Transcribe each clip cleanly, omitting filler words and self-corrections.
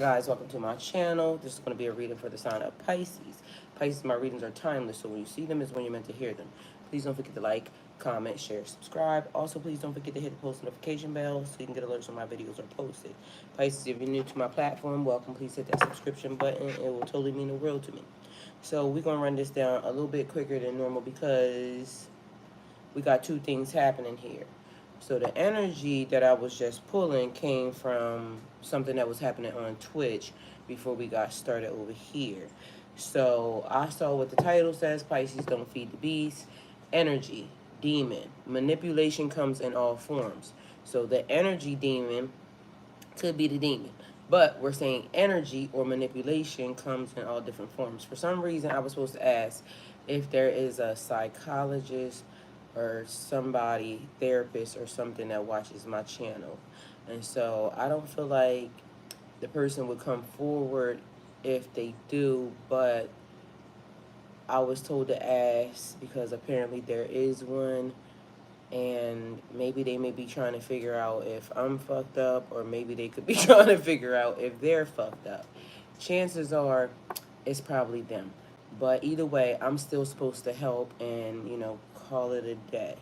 Guys, welcome to my channel. This is going to be a reading for the sign of Pisces. Pisces, my readings are timeless, so when you see them is when you're meant to hear them. Please don't forget to like, comment, share, subscribe. Also, please don't forget to hit the post notification bell so you can get alerts when my videos are posted. Pisces, if you're new to my platform, welcome. Please hit that subscription button. It will totally mean the world to me. So we're going to run this down a little bit quicker than normal because we got two things happening here. So the energy that I was just pulling came from something that was happening on Twitch before we got started over here. So I saw what the title says, Pisces don't feed the beast. Energy, demon. Manipulation comes in all forms. So the energy demon could be the demon. But we're saying energy or manipulation comes in all different forms. For some reason, I was supposed to ask if there is a psychologist or somebody, therapist or something that watches my channel. And so I don't feel like the person would come forward if they do, but I was told to ask because apparently there is one, and maybe they may be trying to figure out if I'm fucked up, or maybe they could be trying to figure out if they're fucked up. Chances are it's probably them. But either way, I'm still supposed to help and, call it a day.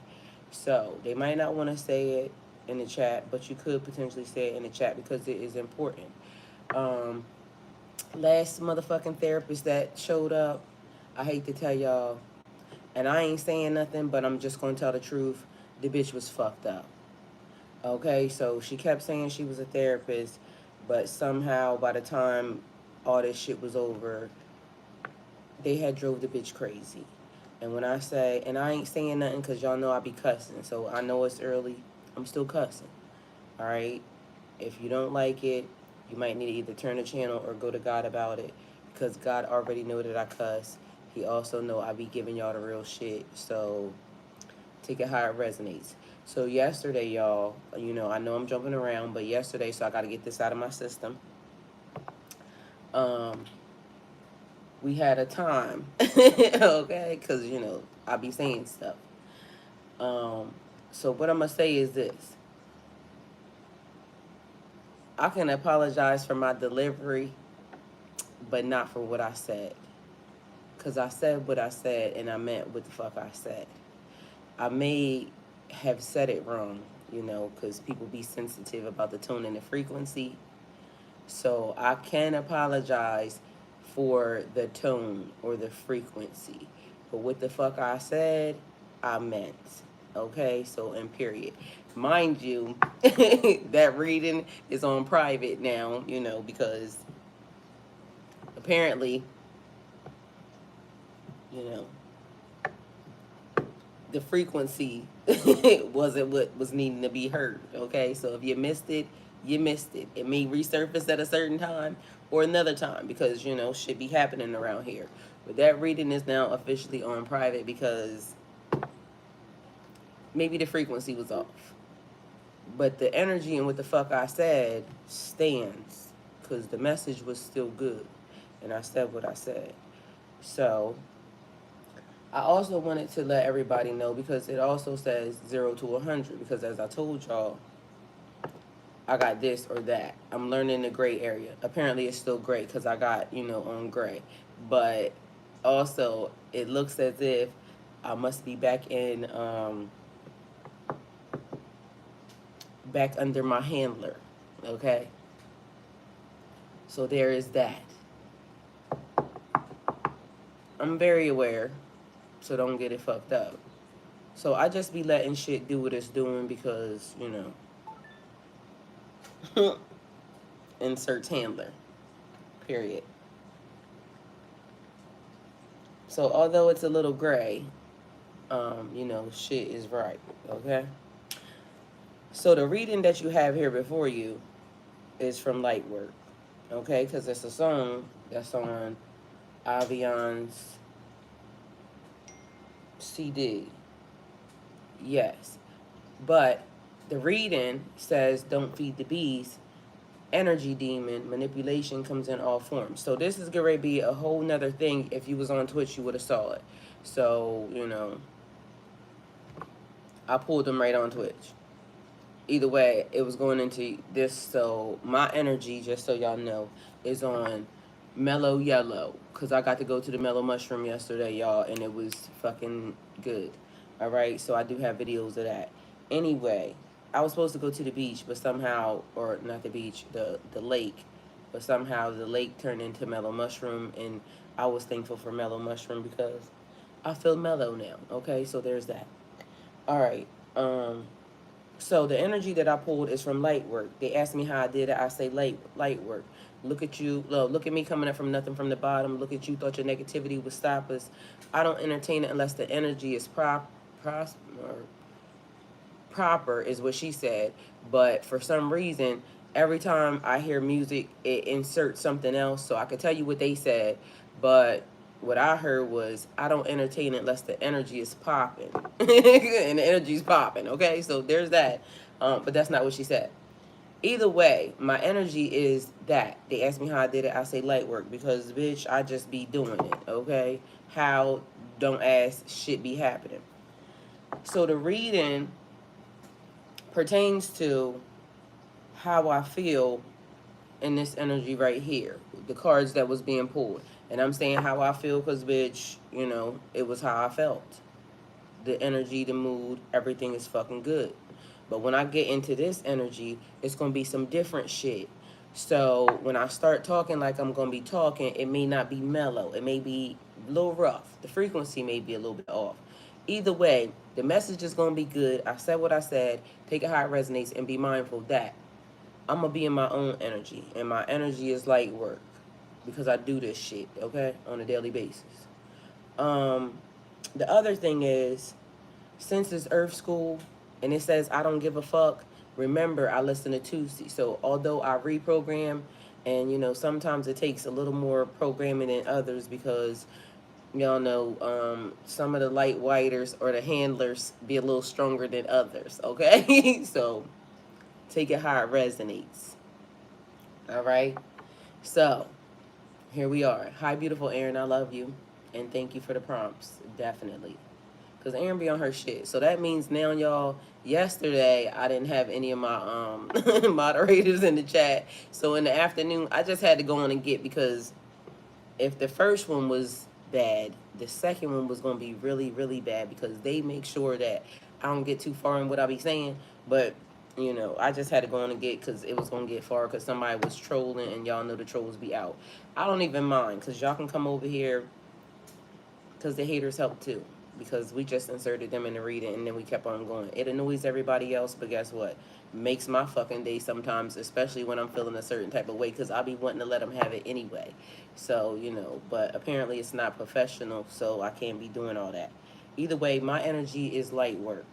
So they might not want to say it in the chat, but you could potentially say it in the chat because it is important. Um, Last motherfucking therapist that showed up, I hate to tell y'all, and I ain't saying nothing, but I'm just going to tell the truth. The bitch was fucked up. Okay, so she kept saying she was a therapist, but somehow by the time all this shit was over, they had drove the bitch crazy. And when I say, and I ain't saying nothing because y'all know I be cussing, so I know it's early, I'm still cussing. All right? If you don't like it, you might need to either turn the channel or go to God about it, because God already know that I cuss. He also know I be giving y'all the real shit, so take it how it resonates. So yesterday, y'all, I know I'm jumping around, but yesterday, so I got to get this out of my system. Um, we had a time, okay, because, I be saying stuff. So what I'm going to say is this. I can apologize for my delivery, but not for what I said. Because I said what I said, and I meant what the fuck I said. I may have said it wrong, because people be sensitive about the tone and the frequency. So I can apologize for the tone or the frequency. But what the fuck I said, I meant. Okay, so in period. Mind you, that reading is on private now, because apparently, you know, the frequency wasn't what was needing to be heard. Okay, so if you missed it, you missed it. It may resurface at a certain time or another time because shit be happening around here. But that reading is now officially on private because maybe the frequency was off. But the energy and what the fuck I said stands because the message was still good. And I said what I said. So I also wanted to let everybody know because it also says 0 to 100 because as I told y'all, I got this or that. I'm learning the gray area. Apparently it's still gray because I got, on gray. But also it looks as if I must be back in, back under my handler. Okay? So there is that. I'm very aware, so don't get it fucked up. So I just be letting shit do what it's doing because, insert handler. Period. So although it's a little gray, shit is right. Okay? So the reading that you have here before you is from Lightwork. Okay? Because it's a song that's on Avion's CD. Yes. But the reading says don't feed the beast. Energy demon, manipulation comes in all forms. So this is going to be a whole nother thing. If you was on Twitch, you would have saw it. So, I pulled them right on Twitch. either way, it was going into this. So my energy, just so y'all know, is on mellow yellow because I got to go to the mellow mushroom yesterday, y'all, and it was fucking good. All right, so I do have videos of that. Anyway, I was supposed to go to the beach, but somehow, or not the beach, the lake, but somehow the lake turned into mellow mushroom, and I was thankful for mellow mushroom because I feel mellow now. Okay, so there's that. All right. So the energy that I pulled is from light work. They asked me how I did it. I say light work. Look at you. Look at me coming up from nothing from the bottom. Look at you. Thought your negativity would stop us. I don't entertain it unless the energy is or proper, is what she said. But for some reason, every time I hear music, it inserts something else. So I could tell you what they said, but what I heard was I don't entertain it unless the energy is popping, and the energy's popping. Okay, so there's that. But that's not what she said. Either way, my energy is that. They asked me how I did it. I say light work because bitch, I just be doing it. Okay, how? Don't ask. Shit be happening. So the reading pertains to how I feel in this energy right here, the cards that was being pulled. And I'm saying how I feel because, bitch, it was how I felt. The energy, the mood, everything is fucking good. But when I get into this energy, it's going to be some different shit. So when I start talking like I'm going to be talking, it may not be mellow. It may be a little rough. The frequency may be a little bit off. Either way, the message is going to be good. I said what I said. Take it how it resonates and be mindful that I'm going to be in my own energy. And my energy is light work because I do this shit, okay, on a daily basis. The other thing is, since it's Earth School and it says I don't give a fuck, remember I listen to Tusi. So although I reprogram, and sometimes it takes a little more programming than others because y'all know some of the light whiters or the handlers be a little stronger than others. Okay, so take it how it resonates. All right. So here we are. Hi, beautiful Erin. I love you, and thank you for the prompts. Definitely. Because Erin be on her shit. So that means now, y'all, yesterday I didn't have any of my moderators in the chat. So in the afternoon, I just had to go on and get, because if the first one was bad, the second one was going to be really, really bad because they make sure that I don't get too far in what I be saying. But, I just had to go on and get because it was going to get far because somebody was trolling, and y'all know the trolls be out. I don't even mind because y'all can come over here because the haters help too, because we just inserted them in the reading and then we kept on going. It annoys everybody else, but guess what? Makes my fucking day sometimes, especially when I'm feeling a certain type of way, because I'll be wanting to let them have it anyway. So, but apparently it's not professional, so I can't be doing all that. Either way, my energy is light work.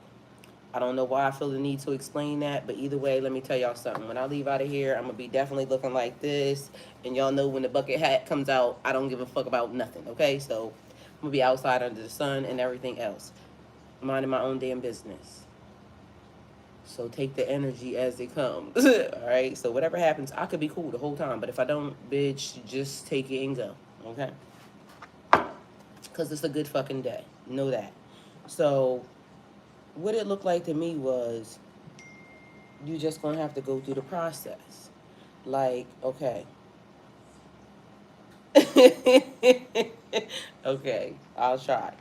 I don't know why I feel the need to explain that, but either way, let me tell y'all something. When I leave out of here, I'm going to be definitely looking like this. And y'all know when the bucket hat comes out, I don't give a fuck about nothing, okay? So I'm going to be outside under the sun and everything else, minding my own damn business. So take the energy as it comes, all right? So whatever happens, I could be cool the whole time. But if I don't, bitch, just take it and go, okay? Because it's a good fucking day. Know that. So what it looked like to me was you just gonna have to go through the process. Like, okay. Okay, I'll try.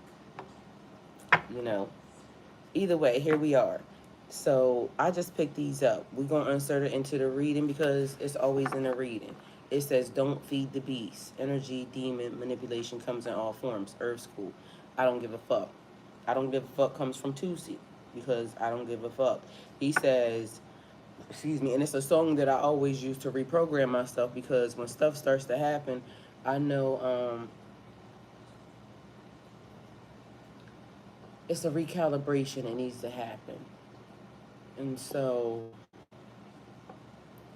Either way, here we are. So I just picked these up. We're gonna insert it into the reading because it's always in the reading. It says, don't feed the beast. Energy, demon, manipulation comes in all forms. Earth School. I don't give a fuck. I don't give a fuck comes from Tusi because I don't give a fuck. He says, excuse me, and it's a song that I always use to reprogram myself because when stuff starts to happen, I know it's a recalibration that needs to happen. And so,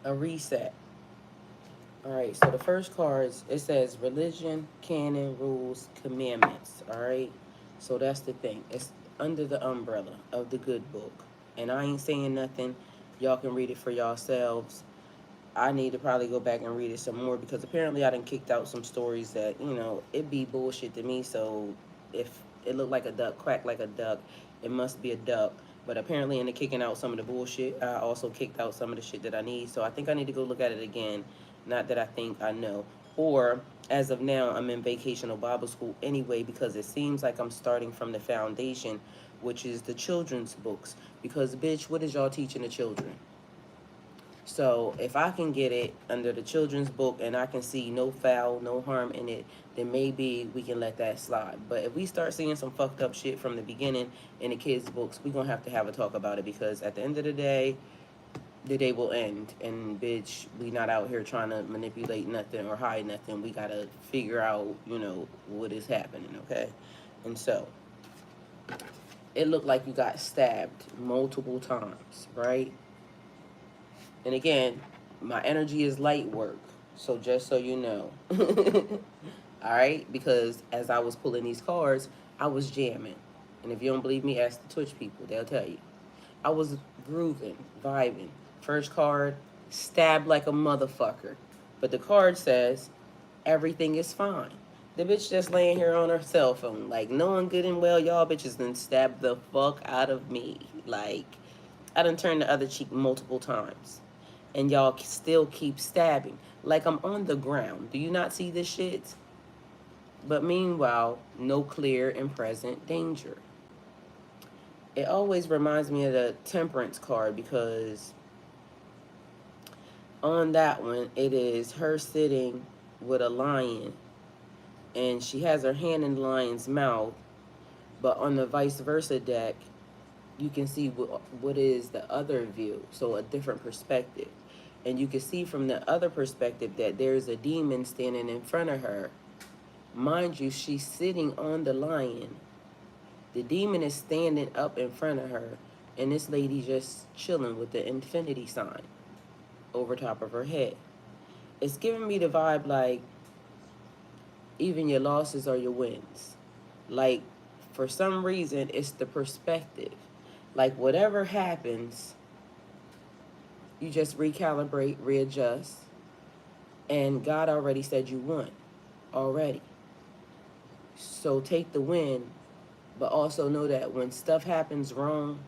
a reset. All right, so the first cards, it says religion, canon, rules, commandments. All right, so that's the thing. It's under the umbrella of the good book. And I ain't saying nothing. Y'all can read it for yourselves. I need to probably go back and read it some more because apparently I done kicked out some stories that, it be bullshit to me. So if it looked like a duck, quack like a duck, it must be a duck. But apparently, in the kicking out some of the bullshit, I also kicked out some of the shit that I need. So I think I need to go look at it again. Not that I think I know. Or, as of now, I'm in vacational Bible school anyway because it seems like I'm starting from the foundation, which is the children's books. Because, bitch, what is y'all teaching the children? So if I can get it under the children's book and I can see no foul, no harm in it, then maybe we can let that slide. But if we start seeing some fucked up shit from the beginning in the kids' books, we're going to have a talk about it, because at the end of the day will end. And bitch, we not out here trying to manipulate nothing or hide nothing. We got to figure out, what is happening, okay? And so it looked like you got stabbed multiple times, right? And again, my energy is light work. So just so you know. All right? Because as I was pulling these cards, I was jamming. And if you don't believe me, ask the Twitch people. They'll tell you. I was grooving, vibing. First card, stabbed like a motherfucker. But the card says, everything is fine. The bitch just laying here on her cell phone. Like, knowing good and well, y'all bitches done stabbed the fuck out of me. Like, I done turned the other cheek multiple times. And y'all still keep stabbing. Like I'm on the ground. Do you not see this shit? But meanwhile, no clear and present danger. It always reminds me of the Temperance card, because on that one, it is her sitting with a lion. And she has her hand in the lion's mouth. But on the vice versa deck, you can see what is the other view. So a different perspective. And you can see from the other perspective that there's a demon standing in front of her. Mind you, she's sitting on the lion. The demon is standing up in front of her. And this lady just chilling with the infinity sign over top of her head. It's giving me the vibe like even your losses are your wins. Like, for some reason, it's the perspective. Like, whatever happens, you just recalibrate, readjust, and God already said you won already. So take the win, but also know that when stuff happens wrong,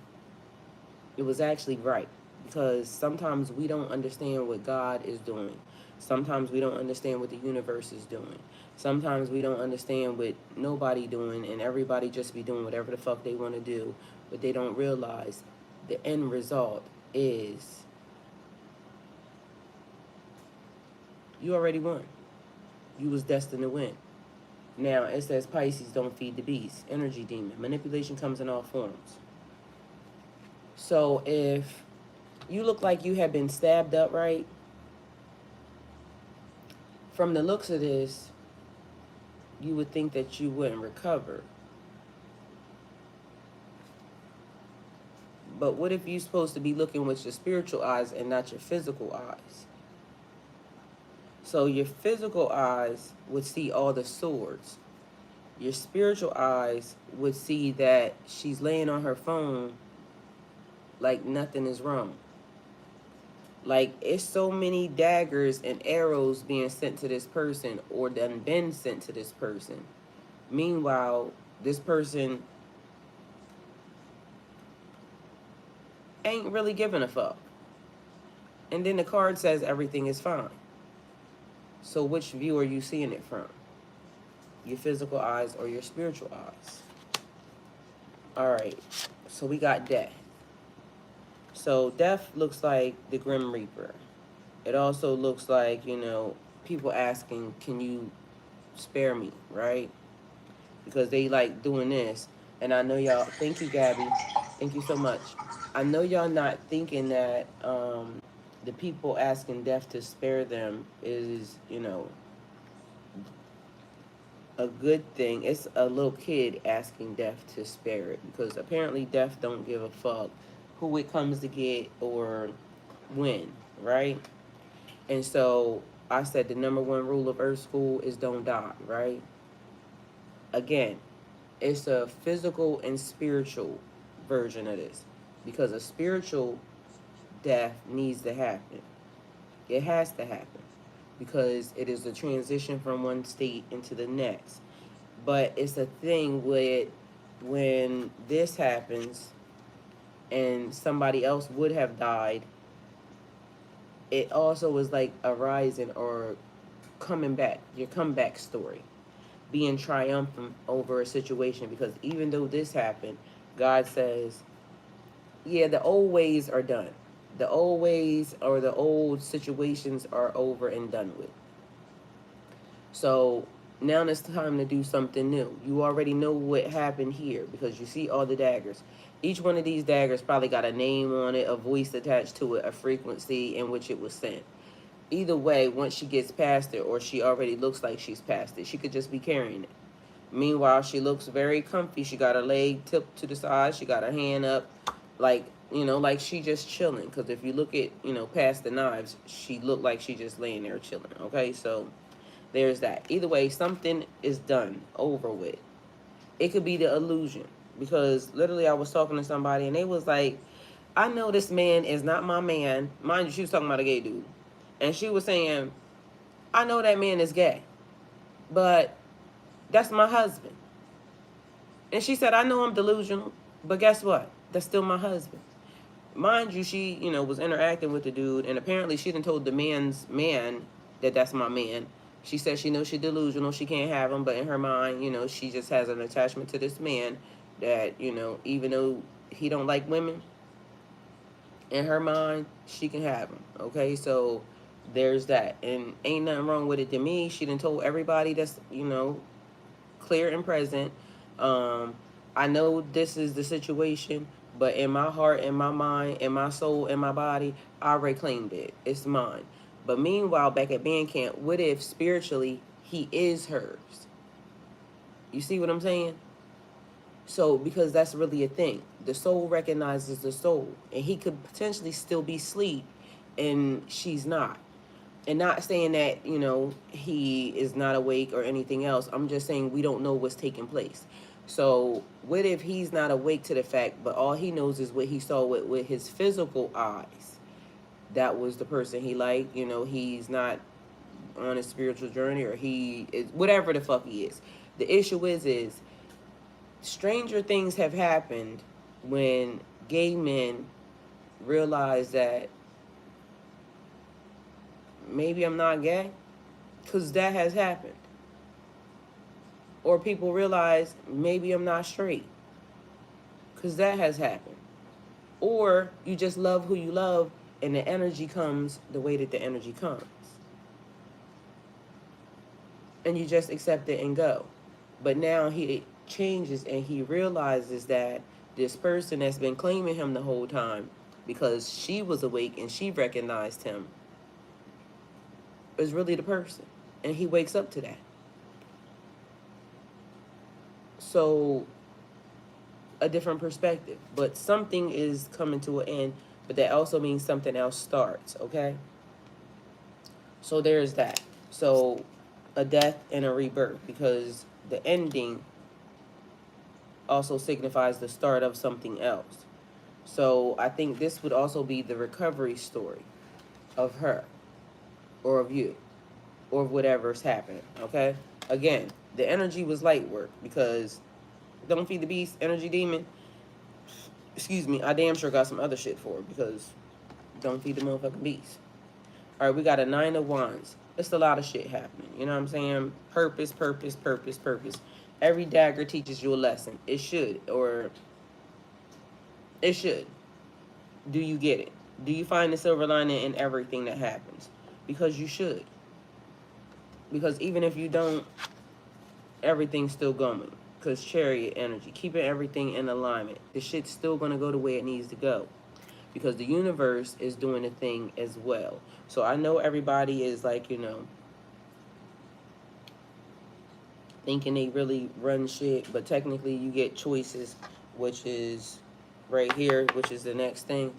it was actually right. Because sometimes we don't understand what God is doing. Sometimes we don't understand what the universe is doing. Sometimes we don't understand what nobody doing, and everybody just be doing whatever the fuck they want to do, but they don't realize the end result is you already won. You was destined to win. Now, it says Pisces, don't feed the beast. Energy demon. Manipulation comes in all forms. So if you look like you have been stabbed up, right? From the looks of this, you would think that you wouldn't recover. But what if you're supposed to be looking with your spiritual eyes and not your physical eyes? So your physical eyes would see all the swords. Your spiritual eyes would see that she's laying on her phone like nothing is wrong. Like, it's so many daggers and arrows being sent to this person or done been sent to this person. Meanwhile, this person ain't really giving a fuck. And then the card says everything is fine. So which view are you seeing it from? Your physical eyes or your spiritual eyes? All right, so we got death. So death looks like the Grim Reaper. It also looks like, people asking, can you spare me, right? Because they like doing this. And I know y'all, thank you, Gabby. Thank you so much. I know y'all not thinking that the people asking death to spare them is, a good thing. It's a little kid asking death to spare it, because apparently death don't give a fuck who it comes to get or when, right? And so I said the number one rule of Earth School is don't die, right? Again, it's a physical and spiritual version of this, because a spiritual death needs to happen. It has to happen, because it is a transition from one state into the next. But it's a thing with when this happens, and somebody else would have died, it also is like a rising or coming back, your comeback story, being triumphant over a situation. Because even though this happened, God says, yeah, the old ways are done. The old ways or the old situations are over and done with. So now it's time to do something new. You already know what happened here because you see all the daggers. Each one of these daggers probably got a name on it, a voice attached to it, a frequency in which it was sent. Either way, once she gets past it, or she already looks like she's past it, she could just be carrying it. Meanwhile, she looks very comfy. She got her leg tipped to the side. She got her hand up, like, like she just chilling. Because if you look at, past the knives, she looked like she just laying there chilling. Okay, so there's that. Either way, something is done, over with. It could be the illusion. Because literally I was talking to somebody and they was like, I know this man is not my man. Mind you, she was talking about a gay dude. And she was saying, I know that man is gay, but that's my husband. And she said, I know I'm delusional, but guess what? That's still my husband. Mind you, she, was interacting with the dude, and apparently she done told the man's man that that's my man. She said she knows she's delusional, she can't have him, but in her mind, she just has an attachment to this man that, even though he don't like women, in her mind, she can have him. Okay, so there's that. And ain't nothing wrong with it to me. She done told everybody that's, clear and present. I know this is the situation, but in my heart, in my mind, in my soul, in my body, I already claimed it. It's mine. But meanwhile, back at band camp, what if spiritually he is hers? You see what I'm saying? So, because that's really a thing. The soul recognizes the soul. And he could potentially still be asleep and she's not. And not saying that, he is not awake or anything else. I'm just saying we don't know what's taking place. So what if he's not awake to the fact, but all he knows is what he saw with his physical eyes? That was the person he liked. He's not on a spiritual journey, or he is whatever the fuck he is. The issue is stranger things have happened when gay men realize that maybe I'm not gay, because that has happened. Or people realize maybe I'm not straight, because that has happened. Or you just love who you love and the energy comes the way that the energy comes. And you just accept it and go. But now he changes and he realizes that this person that's been claiming him the whole time, because she was awake and she recognized him, is really the person. And he wakes up to that. So, a different perspective. But something is coming to an end, but that also means something else starts, okay? So there's that. So, a death and a rebirth, because the ending also signifies the start of something else. So I think this would also be the recovery story of her, or of you, or of whatever's happening, okay? Again, the energy was light work, because don't feed the beast, energy demon. Excuse me, I damn sure got some other shit for her, because don't feed the motherfucking beast. All right, we got a 9 of Wands. It's a lot of shit happening. You know what I'm saying? Purpose, purpose, purpose, purpose. Every dagger teaches you a lesson. It should, or it should. Do you get it? Do you find the silver lining in everything that happens? Because you should. Because even if you don't, everything's still going. Because Chariot energy, keeping everything in alignment. The shit's still going to go the way it needs to go. Because the universe is doing a thing as well. So I know everybody is like, thinking they really run shit. But technically you get choices, which is right here, which is the next thing.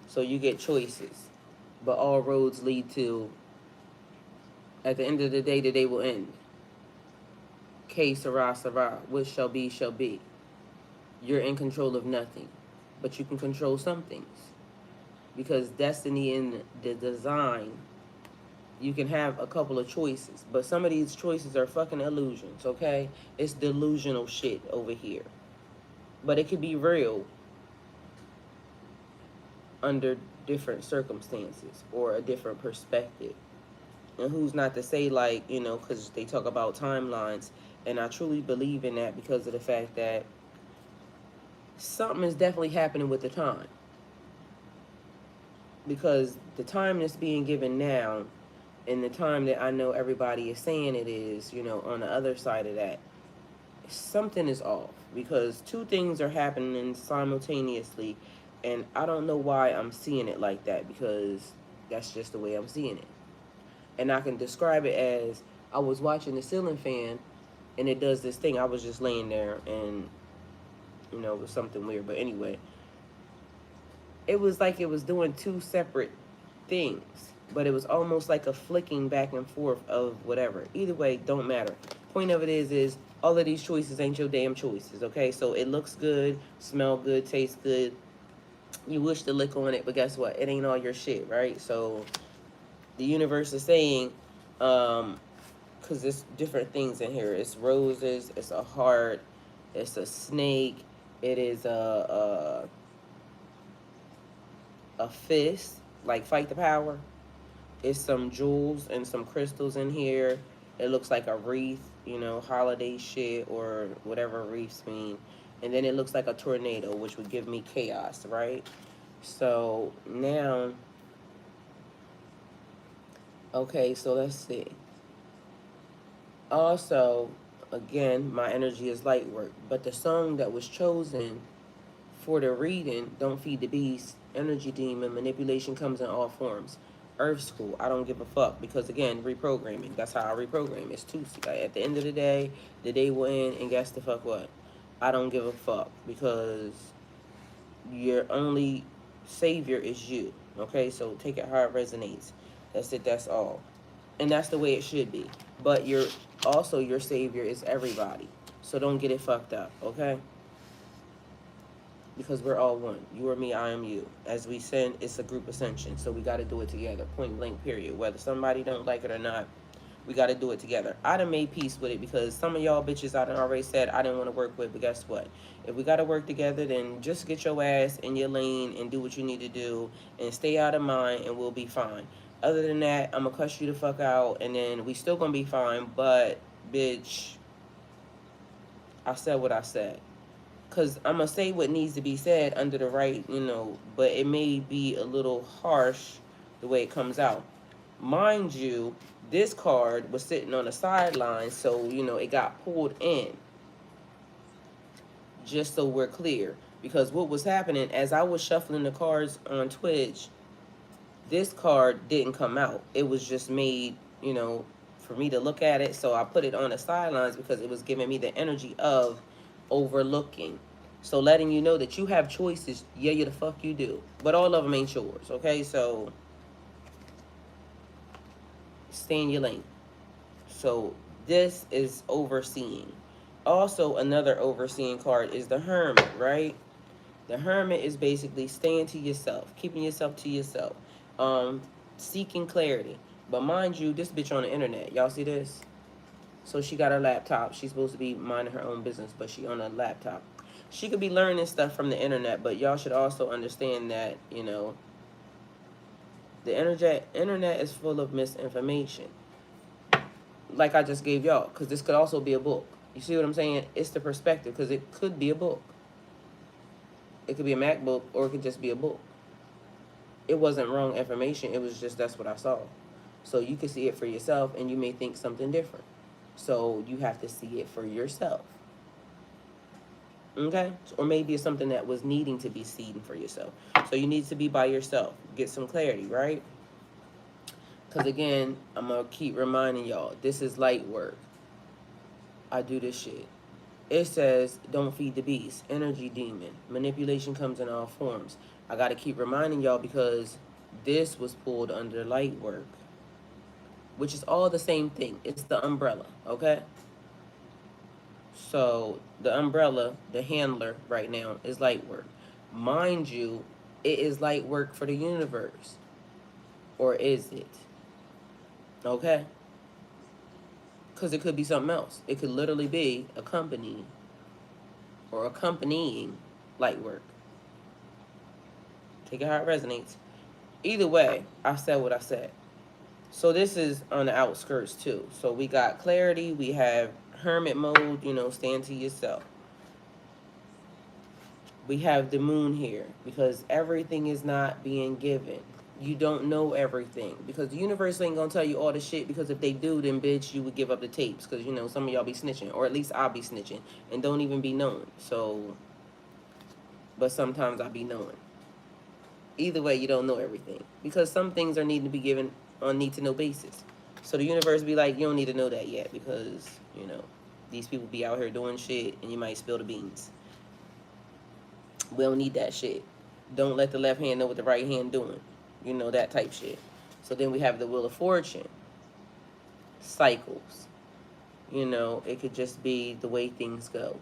So you get choices. But all roads lead to, at the end of the day will end. Que sera, sera. What shall be, shall be. You're in control of nothing. But you can control some things. Because destiny in the design, you can have a couple of choices. But some of these choices are fucking illusions, okay? It's delusional shit over here. But it could be real. under different circumstances or a different perspective. And who's not to say, like, you know, because they talk about timelines, and I truly believe in that because of the fact that something is definitely happening with the time. Because the time that's being given now and the time that I know everybody is saying it is, you know, on the other side of that, something is off because two things are happening simultaneously, and I don't know why I'm seeing it like that because that's just the way I'm seeing it. And I can describe it as I was watching the ceiling fan and it does this thing. I was just laying there and, you know, it was something weird. But anyway, it was like it was doing two separate things, but it was almost like a flicking back and forth of whatever. Either way, don't matter. Point of it is all of these choices ain't your damn choices, okay? So it looks good, smell good, tastes good. You wish to lick on it, but guess what? It ain't all your shit, right? So the universe is saying, because there's different things in here. It's roses, it's a heart, it's a snake, it is a fist, like fight the power. It's some jewels and some crystals in here. It looks like a wreath, you know, holiday shit or whatever wreaths mean. And then it looks like a tornado, which would give me chaos, right? So now, okay, so let's see. Also, again, my energy is light work, but the song that was chosen for the reading, Don't Feed the Beast, Energy Demon, Manipulation Comes in All Forms. Earth School, I don't give a fuck because again, reprogramming. That's how I reprogram. It's too at the end of the day will end, and guess the fuck what? I don't give a fuck because your only savior is you. Okay, so take it how it resonates. That's it. That's all, and that's the way it should be. But your savior is everybody. So don't get it fucked up. Okay. Because we're all one. You are me, I am you. As we send, it's a group ascension, so we got to do it together. Point blank, period. Whether somebody don't like it or not, we got to do it together. I done made peace with it because some of y'all bitches I done already said I didn't want to work with, but guess what? If we got to work together, then just get your ass in your lane and do what you need to do and stay out of mine and we'll be fine. Other than that, I'm going to cuss you the fuck out and then we still going to be fine, but bitch, I said what I said. Because I'm going to say what needs to be said under the right, you know, but it may be a little harsh the way it comes out. Mind you, this card was sitting on the sideline, so, you know, it got pulled in. Just so we're clear. Because what was happening, as I was shuffling the cards on Twitch, this card didn't come out. It was just made, you know, for me to look at it. So I put it on the sidelines because it was giving me the energy of overlooking. So letting you know that you have choices. Yeah, the fuck you do. But all of them ain't yours, okay? So stay in your lane. So this is overseeing. Also, another overseeing card is the Hermit, right? The Hermit is basically staying to yourself, keeping yourself to yourself, seeking clarity. But mind you, this bitch on the internet. Y'all see this? So she got her laptop. She's supposed to be minding her own business, but she on a laptop. She could be learning stuff from the internet, but y'all should also understand that, you know, the internet is full of misinformation. Like I just gave y'all, because this could also be a book. You see what I'm saying? It's the perspective, because it could be a book. It could be a MacBook, or it could just be a book. It wasn't wrong information. It was just that's what I saw. So you can see it for yourself, and you may think something different. So you have to see it for yourself. Okay? Or maybe it's something that was needing to be seen for yourself. So you need to be by yourself. Get some clarity, right? Because again, I'm going to keep reminding y'all, this is light work. I do this shit. It says, don't feed the beast. Energy demon. Manipulation comes in all forms. I got to keep reminding y'all because this was pulled under light work. Which is all the same thing. It's the umbrella, okay? So the umbrella, the handler right now is light work. Mind you, it is light work for the universe. Or is it? Okay? Because it could be something else. It could literally be a company or accompanying light work. Take it how it resonates. Either way, I said what I said. So this is on the outskirts too. So we got clarity. We have hermit mode, stand to yourself. We have the moon here because everything is not being given. You don't know everything because the universe ain't gonna tell you all the shit, because if they do, then bitch, you would give up the tapes, because some of y'all be snitching, or at least I'll be snitching and don't even be knowing. So, but sometimes I be knowing. Either way, you don't know everything because some things are needing to be given on need to know basis. So the universe be like, you don't need to know that yet because these people be out here doing shit and you might spill the beans. We don't need that shit. Don't let the left hand know what the right hand doing. That type shit. So then we have the Wheel of Fortune. Cycles. It could just be the way things go.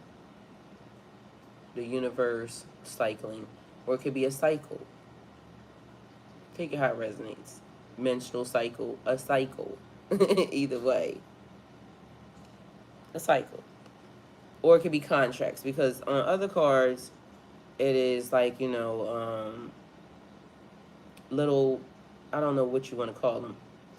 The universe cycling. Or it could be a cycle. Take it how it resonates. Menstrual cycle. A cycle. Either way. A cycle. Or it could be contracts. Because on other cards, it is like, little, I don't know what you want to call them,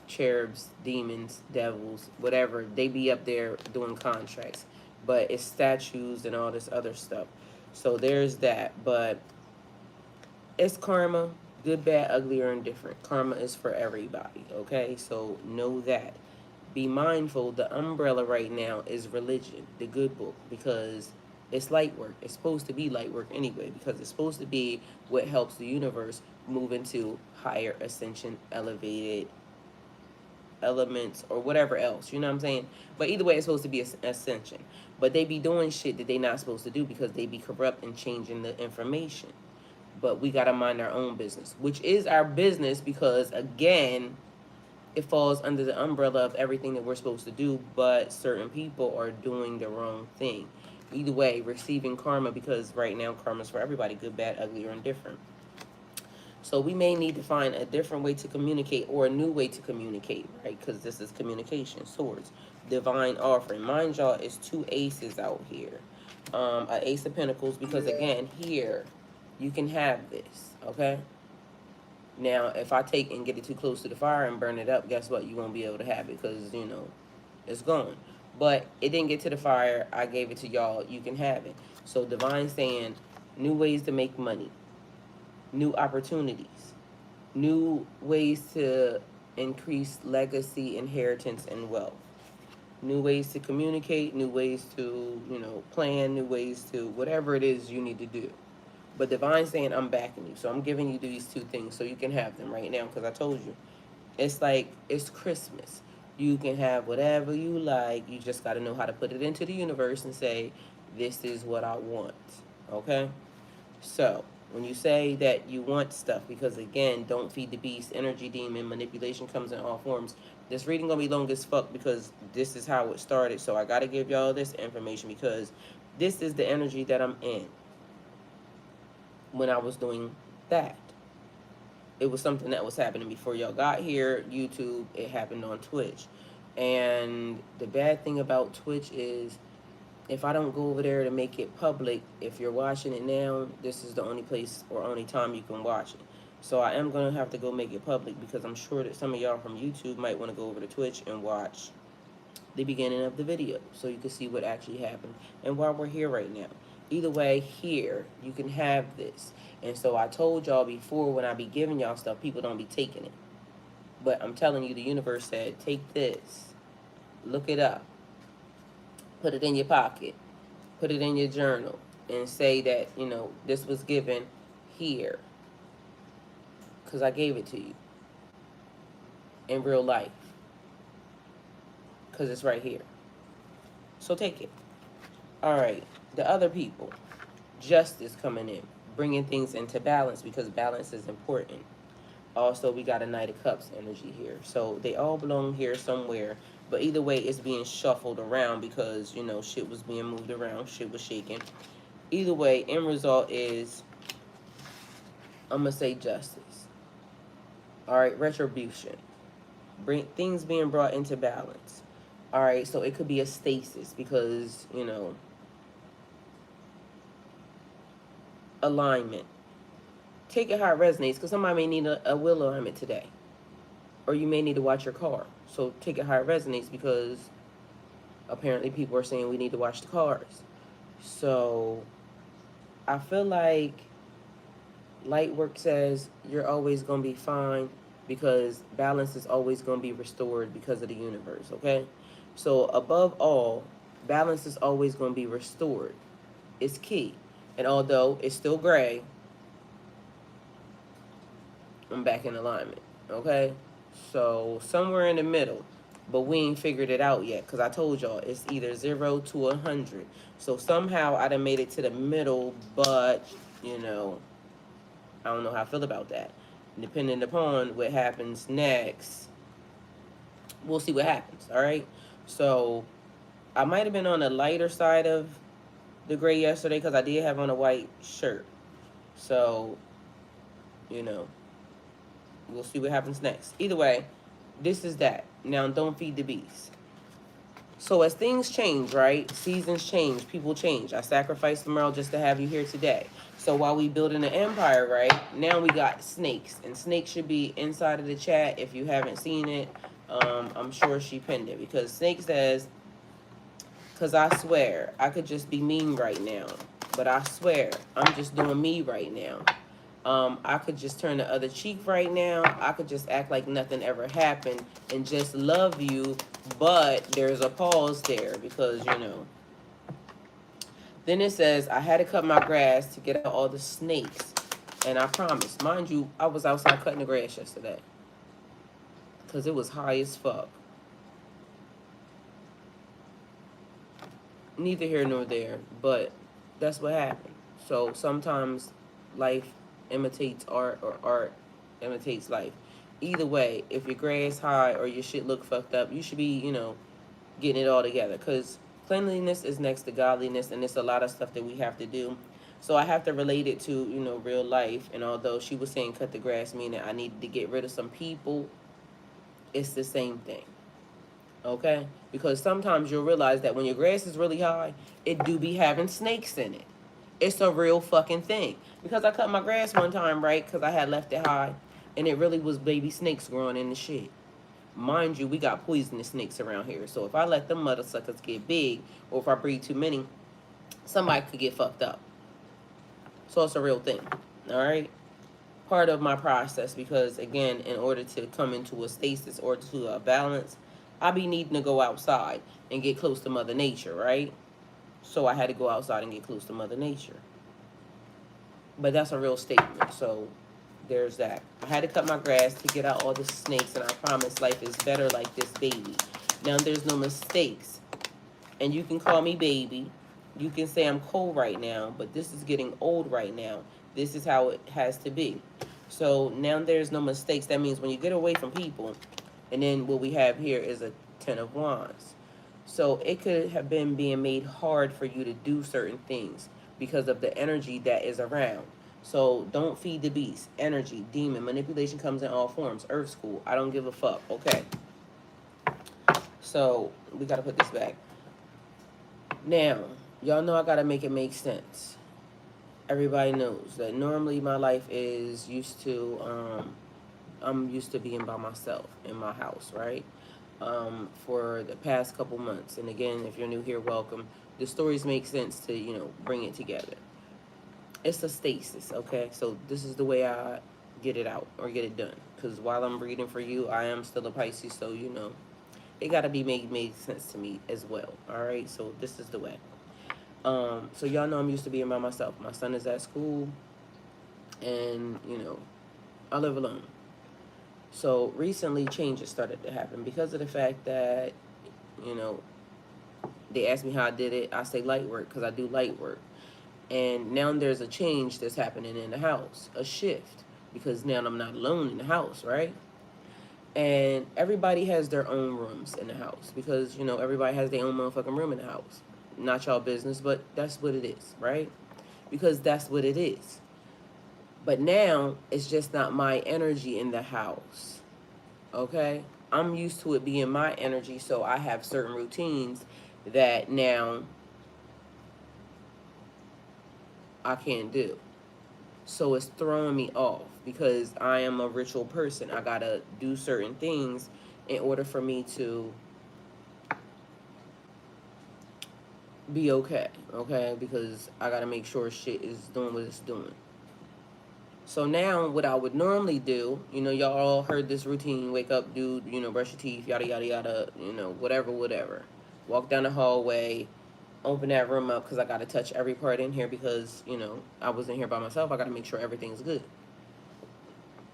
cherubs, demons, devils, whatever. They be up there doing contracts. But it's statues and all this other stuff. So there's that. But it's karma. Good, bad, ugly, or indifferent. Karma is for everybody, okay? So know that. Be mindful, the umbrella right now is religion, the good book, because it's light work. It's supposed to be light work anyway, because it's supposed to be what helps the universe move into higher ascension, elevated elements, or whatever else. You know what I'm saying? But either way, it's supposed to be ascension. But they be doing shit that they not supposed to do because they be corrupt and changing the information. But we got to mind our own business, which is our business because, again, it falls under the umbrella of everything that we're supposed to do, but certain people are doing the wrong thing. Either way, receiving karma, because right now karma's for everybody, good, bad, ugly, or indifferent. So we may need to find a different way to communicate, or a new way to communicate, right? Because this is communication, swords, divine offering. Mind y'all, it's 2 aces out here. An ace of pentacles, because again, here, you can have this, okay? Now, if I take and get it too close to the fire and burn it up, guess what? You won't be able to have it because, it's gone. But it didn't get to the fire. I gave it to y'all. You can have it. So divine saying new ways to make money, new opportunities, new ways to increase legacy, inheritance, and wealth, new ways to communicate, new ways to, plan, new ways to whatever it is you need to do. But divine saying, I'm backing you. So I'm giving you these 2 things so you can have them right now, because I told you. It's like, it's Christmas. You can have whatever you like. You just got to know how to put it into the universe and say, this is what I want. Okay? So, when you say that you want stuff, because again, don't feed the beast, energy demon, manipulation comes in all forms. This reading going to be long as fuck because this is how it started. So I got to give y'all this information because this is the energy that I'm in. When I was doing that, it was something that was happening before y'all got here. YouTube, it happened on Twitch. And the bad thing about Twitch is, if I don't go over there to make it public, if you're watching it now, this is the only place or only time you can watch it. So I am going to have to go make it public, because I'm sure that some of y'all from YouTube might want to go over to Twitch and watch the beginning of the video so you can see what actually happened and why we're here right now. Either way, here, you can have this. And so I told y'all before, when I be giving y'all stuff, people don't be taking it. But I'm telling you, the universe said, take this, look it up, put it in your pocket, put it in your journal, and say that, this was given here. Because I gave it to you in real life. Because it's right here. So take it. All right. The other people, justice coming in, bringing things into balance, because balance is important. Also, we got a Knight of Cups energy here. So they all belong here somewhere. But either way, it's being shuffled around because, shit was being moved around. Shit was shaking. Either way, end result is, I'm going to say justice. All right, retribution. Things being brought into balance. All right, so it could be a stasis because, alignment, take it how it resonates, because somebody may need a wheel alignment today, or you may need to watch your car. So take it how it resonates, because apparently people are saying we need to watch the cars. So I feel like light work says you're always going to be fine, because balance is always going to be restored because of the universe, okay? So above all, balance is always going to be restored. It's key. And although it's still gray, I'm back in alignment, okay? So somewhere in the middle, but we ain't figured it out yet, because I told y'all it's either 0 to 100. So somehow I done made it to the middle, but, you know, I don't know how I feel about that. Depending upon what happens next, we'll see what happens, all right? So I might have been on the lighter side of the gray yesterday, because I did have on a white shirt. So, you know, we'll see what happens next. Either way, this is that. Now, don't feed the beast. So as things change, right? Seasons change, people change. I sacrificed tomorrow just to have you here today. So while we building an empire, right? Now we got snakes. And snakes should be inside of the chat if you haven't seen it. I'm sure she pinned it, because snake says, because I swear, I could just be mean right now. But I swear, I'm just doing me right now. I could just turn the other cheek right now. I could just act like nothing ever happened and just love you. But there's a pause there, because, you know. Then it says, I had to cut my grass to get out all the snakes. And I promise, mind you, I was outside cutting the grass yesterday, because it was high as fuck. Neither here nor there, but that's what happened. So sometimes life imitates art, or art imitates life. Either way, if your grass high or your shit look fucked up, you should be, you know, getting it all together, because cleanliness is next to godliness, and it's a lot of stuff that we have to do. So I have to relate it to, you know, real life. And although she was saying cut the grass, meaning I needed to get rid of some people, it's the same thing. Okay? Because sometimes you'll realize that when your grass is really high, it do be having snakes in it. It's a real fucking thing. Because I cut my grass one time, right? Because I had left it high, and it really was baby snakes growing in the shit. Mind you, we got poisonous snakes around here. So if I let them mother suckers get big, or if I breed too many, somebody could get fucked up. So it's a real thing. All right? Part of my process, because again, in order to come into a stasis or to a balance, I be needing to go outside and get close to Mother Nature, right? So I had to go outside and get close to Mother Nature. But that's a real statement. So there's that. I had to cut my grass to get out all the snakes, and I promise life is better like this, baby. Now, there's no mistakes. And you can call me baby. You can say I'm cold right now, but this is getting old right now. This is how it has to be. So now there's no mistakes. That means when you get away from people, and then what we have here is a 10 of Wands. So it could have been being made hard for you to do certain things because of the energy that is around. So don't feed the beast. Energy, demon, manipulation comes in all forms. Earth school, I don't give a fuck. Okay. So we got to put this back. Now, y'all know I got to make it make sense. Everybody knows that normally my life is used to, I'm used to being by myself in my house, right? For the past couple months. And again, if you're new here, welcome. The stories make sense to, you know, bring it together. It's a stasis, okay? So this is the way I get it out or get it done. Because while I'm reading for you, I am still a Pisces, so, you know, it got to be made sense to me as well, all right? So this is the way. So y'all know I'm used to being by myself. My son is at school, and, you know, I live alone. So recently changes started to happen because of the fact that, you know, they asked me how I did it. I say light work because I do light work. And now there's a change that's happening in the house, a shift, because now I'm not alone in the house, right? And everybody has their own rooms in the house because, you know, everybody has their own motherfucking room in the house. Not y'all business, but that's what it is, right? Because that's what it is. But now it's just not my energy in the house, okay? I'm used to it being my energy, so I have certain routines that now I can't do. So it's throwing me off because I am a ritual person. I gotta do certain things in order for me to be okay, okay? Because I gotta make sure shit is doing what it's doing. So now, what I would normally do, y'all all heard this routine: wake up, do, brush your teeth, yada yada yada, whatever, whatever. Walk down the hallway, open that room up because I gotta touch every part in here because I was in here by myself. I gotta make sure everything's good.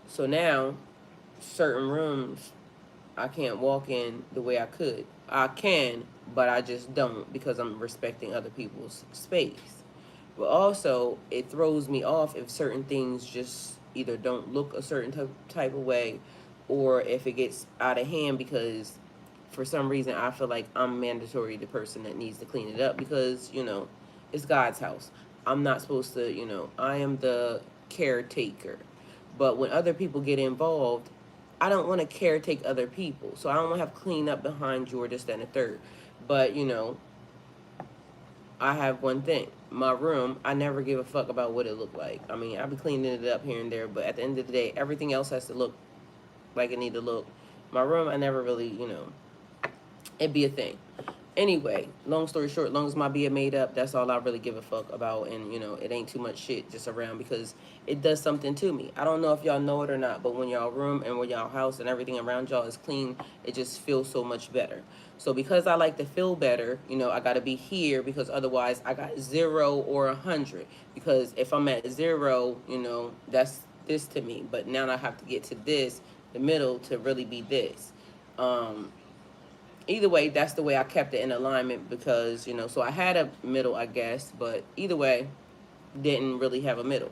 So now, certain rooms I can't walk in the way I could. I can, but I just don't because I'm respecting other people's space. But also, it throws me off if certain things just either don't look a certain type of way, or if it gets out of hand because for some reason I feel like I'm mandatory the person that needs to clean it up because, it's God's house. I'm not supposed to, I am the caretaker. But when other people get involved, I don't want to caretake other people. So I don't want to have clean up behind you or this, that, and the third. But, I have one thing. My room, I never give a fuck about what it looked like. I mean, I be cleaning it up here and there, but at the end of the day, everything else has to look like it need to look. My room, I never really, it'd be a thing. Anyway, long story short, long as my bed made up, that's all I really give a fuck about. And, it ain't too much shit just around because it does something to me. I don't know if y'all know it or not, but when y'all room and when y'all house and everything around y'all is clean, it just feels so much better. So because I like to feel better, I got to be here because otherwise I got 0 or 100. Because if I'm at 0, that's this to me. But now I have to get to this, the middle, to really be this. Either way, that's the way I kept it in alignment because, so I had a middle, I guess, but either way, didn't really have a middle.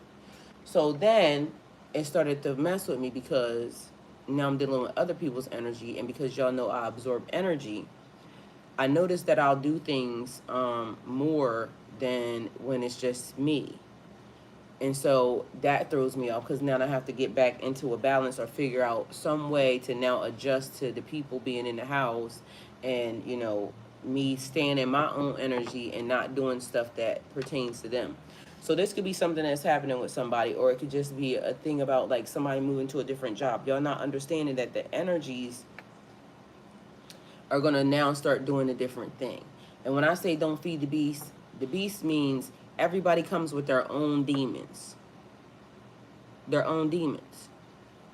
So then it started to mess with me because now I'm dealing with other people's energy, and because y'all know I absorb energy, I noticed that I'll do things more than when it's just me. And so that throws me off because now I have to get back into a balance or figure out some way to now adjust to the people being in the house and, me staying in my own energy and not doing stuff that pertains to them. So this could be something that's happening with somebody, or it could just be a thing about like somebody moving to a different job. Y'all not understanding that the energies are going to now start doing a different thing. And when I say don't feed the beast means everybody comes with their own demons. Their own demons.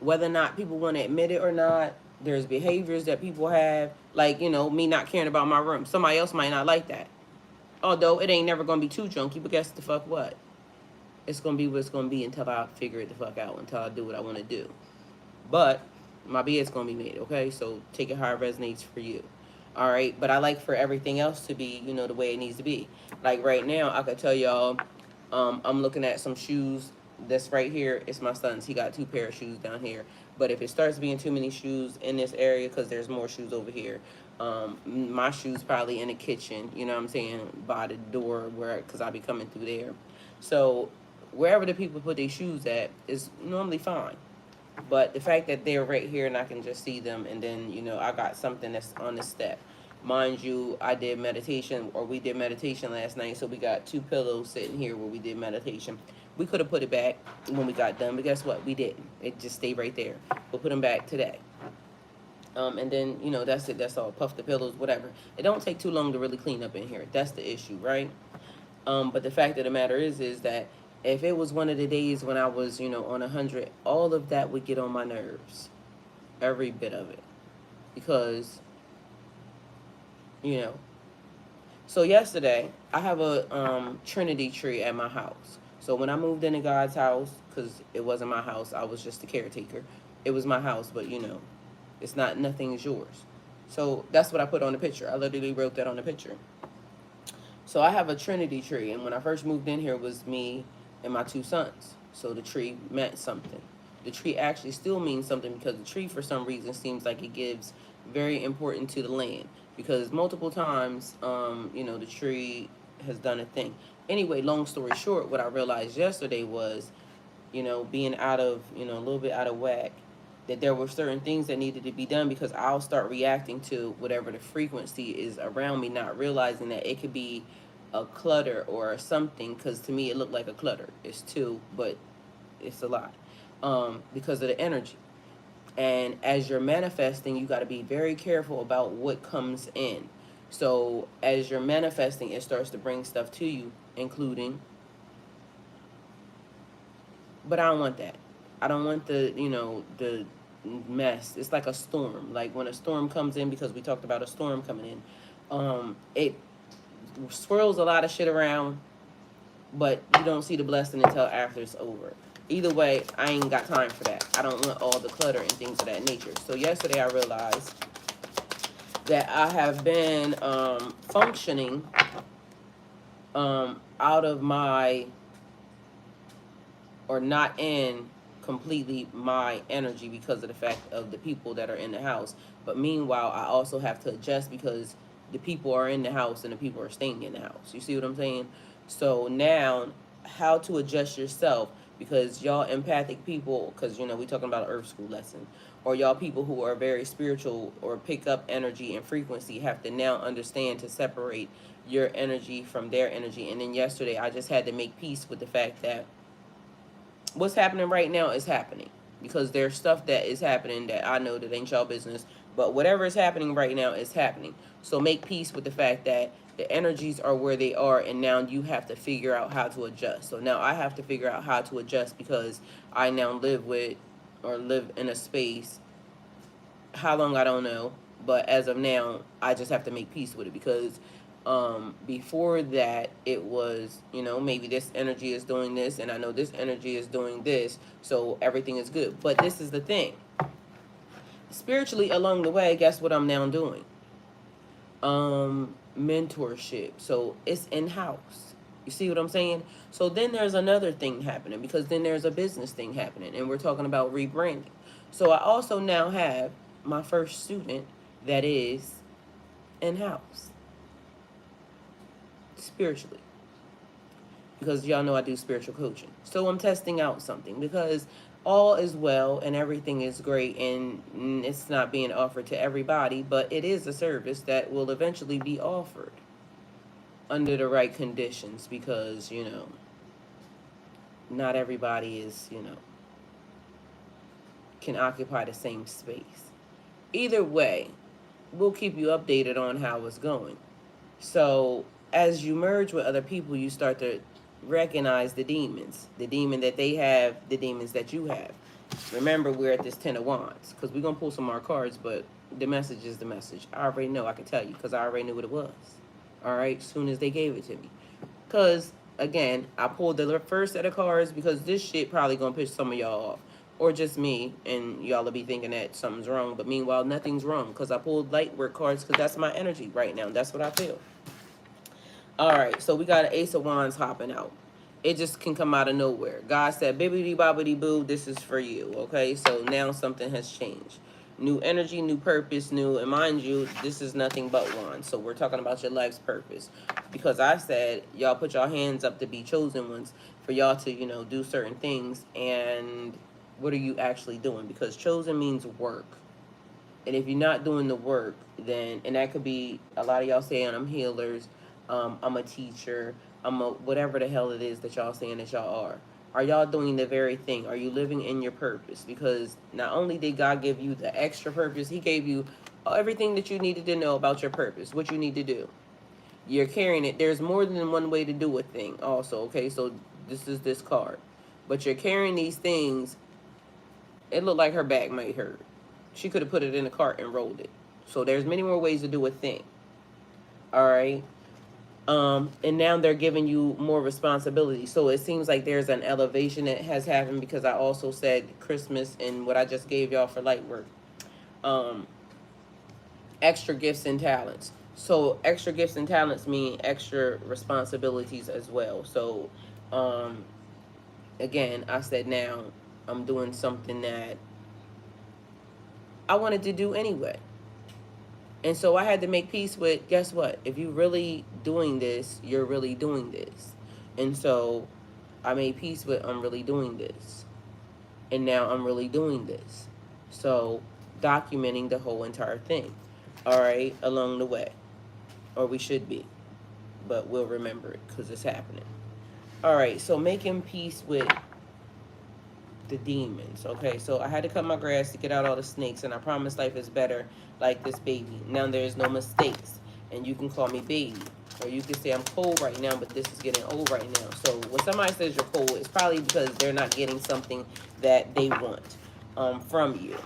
Whether or not people want to admit it or not, there's behaviors that people have, like, me not caring about my room. Somebody else might not like that. Although it ain't never going to be too junky, but guess the fuck what? It's going to be what it's going to be until I figure it the fuck out, until I do what I want to do. But my bed's going to be made, okay? So take it how it resonates for you. All right? But I like for everything else to be, the way it needs to be. Like right now, I could tell y'all, I'm looking at some shoes that's right here. It's my son's. He got 2 pair of shoes down here. But if it starts being too many shoes in this area, because there's more shoes over here, my shoes probably in the kitchen, you know what I'm saying, by the door, because I be coming through there. So wherever the people put their shoes at is normally fine. But the fact that they're right here and I can just see them, and then, I got something that's on the step. Mind you, I did meditation, or we did meditation last night, so we got 2 pillows sitting here where we did meditation. We could have put it back when we got done, but guess what? We didn't. It just stayed right there. We'll put them back today. And then, that's it. That's all. Puff the pillows, whatever. It don't take too long to really clean up in here. That's the issue, right? But the fact of the matter is that if it was one of the days when I was, on 100, all of that would get on my nerves. Every bit of it. Because, So yesterday, I have a Trinity tree at my house. So when I moved into God's house, because it wasn't my house, I was just the caretaker. It was my house, but it's not, nothing is yours. So that's what I put on the picture. I literally wrote that on the picture. So I have a Trinity tree, and when I first moved in here, it was me and my 2 sons. So the tree meant something. The tree actually still means something because the tree, for some reason, seems like it gives very important to the land. Because multiple times, the tree has done a thing. Anyway, long story short, what I realized yesterday was, being out of, a little bit out of whack, that there were certain things that needed to be done because I'll start reacting to whatever the frequency is around me, not realizing that it could be a clutter or something, because to me it looked like a clutter. It's 2, but It's a lot, because of the energy. And as you're manifesting, you got to be very careful about what comes in. So as you're manifesting, it starts to bring stuff to you, including, but I don't want that. I don't want the mess. It's like a storm. Like when a storm comes in, because we talked about a storm coming in, it swirls a lot of shit around, but you don't see the blessing until after it's over. Either way, I ain't got time for that. I don't want all the clutter and things of that nature. So yesterday I realized that I have been functioning out of my, or not in completely my energy, because of the fact of the people that are in the house. But meanwhile, I also have to adjust because the people are in the house and the people are staying in the house. You see what I'm saying? So now, how to adjust yourself, because y'all empathic people, because we talking about an earth school lesson, or y'all people who are very spiritual or pick up energy and frequency, have to now understand to separate your energy from their energy. And then yesterday I just had to make peace with the fact that what's happening right now is happening, because there's stuff that is happening that I know that ain't y'all business, but whatever is happening right now is happening. So make peace with the fact that the energies are where they are, and now you have to figure out how to adjust. So now I have to figure out how to adjust, because I now live with, or live in a space, how long I don't know, but as of now I just have to make peace with it, because before that it was, maybe this energy is doing this and I know this energy is doing this, so everything is good. But this is the thing, spiritually along the way, guess what I'm now doing? Mentorship. So it's in-house. You see what I'm saying? So then there's another thing happening, because then there's a business thing happening, and we're talking about rebranding. So I also now have my first student that is in-house, spiritually, because y'all know I do spiritual coaching. So I'm testing out something, because all is well and everything is great, and it's not being offered to everybody, but it is a service that will eventually be offered under the right conditions, because not everybody is can occupy the same space. Either way, we'll keep you updated on how it's going. So as you merge with other people, you start to recognize the demons, the demon that they have, the demons that you have. Remember, we're at this 10 of Wands, because we're going to pull some more cards, but the message is the message. I already know, I can tell you, because I already knew what it was. All right, as soon as they gave it to me. Because, again, I pulled the first set of cards because this shit probably going to piss some of y'all off. Or just me, and y'all will be thinking that something's wrong. But meanwhile, nothing's wrong, because I pulled light work cards, because that's my energy right now. That's what I feel. All right, so we got an Ace of Wands hopping out. It just can come out of nowhere. God said, bibbidi bobbidi boo, this is for you, okay? So now something has changed. New energy, new purpose, new, and mind you, this is nothing but wands. So we're talking about your life's purpose. Because I said, y'all put your hands up to be chosen ones, for y'all to, do certain things. And what are you actually doing? Because chosen means work. And if you're not doing the work, then, and that could be, a lot of y'all saying, I'm healers, I'm a teacher, I'm a whatever the hell it is that y'all saying that y'all are. Are y'all doing the very thing? Are you living in your purpose? Because not only did God give you the extra purpose, he gave you everything that you needed to know about your purpose, what you need to do. You're carrying it. There's more than one way to do a thing also, okay? So this is this card. But you're carrying these things. It looked like her back might hurt. She could have put it in a cart and rolled it. So there's many more ways to do a thing. All right. And now they're giving you more responsibility. So it seems like there's an elevation that has happened, because I also said Christmas and what I just gave y'all for light work. Extra gifts and talents. So extra gifts and talents mean extra responsibilities as well. So again, I said now I'm doing something that I wanted to do anyway. And so I had to make peace with, guess what? If you're really doing this, you're really doing this. And so I made peace with, I'm really doing this. And now I'm really doing this. So documenting the whole entire thing, all right, along the way. Or we should be. But we'll remember it because it's happening. All right, so making peace with the demons. Okay, so I had to cut my grass to get out all the snakes, and I promise life is better like this, baby. Now there's no mistakes, and you can call me baby, or you can say I'm cold right now, but this is getting old right now. So when somebody says you're cold, it's probably because they're not getting something that they want from you.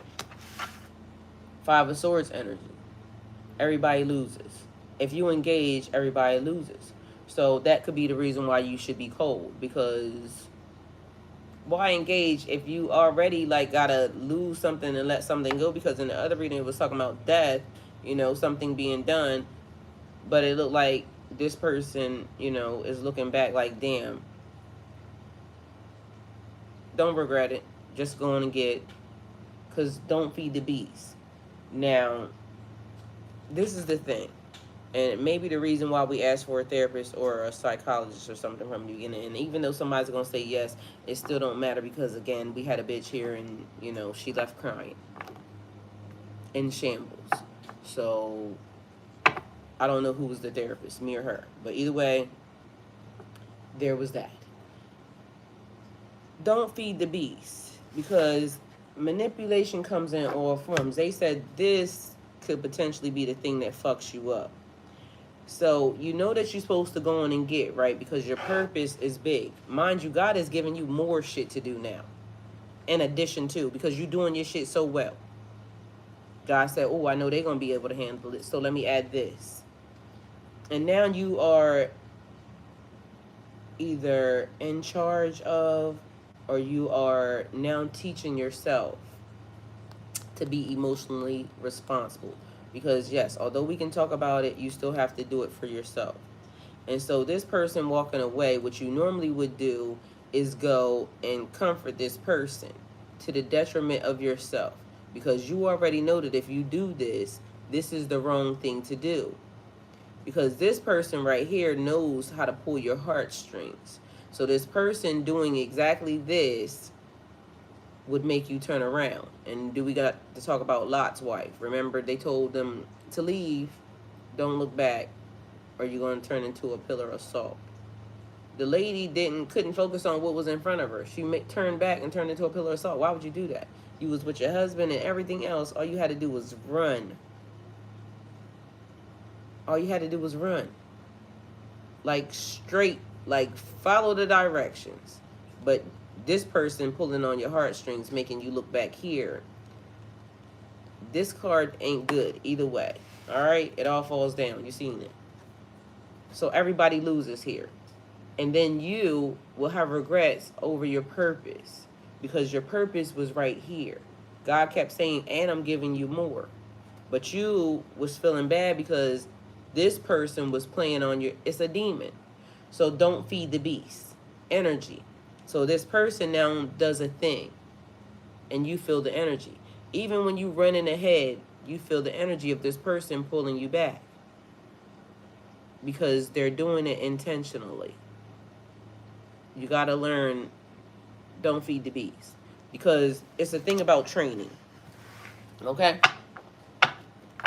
Five of Swords energy. Everybody loses. If you engage, everybody loses. So that could be the reason why you should be cold, because why engage if you already like gotta lose something and let something go? Because in the other reading it was talking about death, something being done, but it looked like this person, is looking back like, damn, don't regret it. Just go on and get, because don't feed the beast. Now, this is the thing. And it may be the reason why we ask for a therapist or a psychologist or something from the beginning. And even though somebody's going to say yes, it still don't matter because, again, we had a bitch here and, she left crying in shambles. So I don't know who was the therapist, me or her. But either way, there was that. Don't feed the beast, because manipulation comes in all forms. They said this could potentially be the thing that fucks you up. So you know that you're supposed to go on and get, right? Because your purpose is big. Mind you, God is giving you more shit to do now. In addition to, because you're doing your shit so well. God said, oh, I know they're going to be able to handle it, so let me add this. And now you are either in charge of, or you are now teaching yourself to be emotionally responsible. Because yes, although we can talk about it, you still have to do it for yourself. And so this person walking away, what you normally would do is go and comfort this person to the detriment of yourself. Because you already know that if you do this, this is the wrong thing to do. Because this person right here knows how to pull your heartstrings. So this person doing exactly this would make you turn around. And we got to talk about Lot's wife. Remember, they told them to leave, don't look back, or you're going to turn into a pillar of salt. The lady couldn't focus on what was in front of her. She turned back and turned into a pillar of salt. Why would you do that? You was with your husband and everything else. All you had to do was run. All you had to do was run. Like straight, like follow the directions. But this person pulling on your heartstrings, making you look back here. This card ain't good either way. All right? It all falls down. You seen it. So everybody loses here. And then you will have regrets over your purpose, because your purpose was right here. God kept saying, and I'm giving you more. But you was feeling bad because this person was playing on your, it's a demon. So don't feed the beast. Energy. So this person now does a thing, and you feel the energy. Even when you running ahead, you feel the energy of this person pulling you back, because they're doing it intentionally. You got to learn, don't feed the beast, because it's a thing about training. Okay?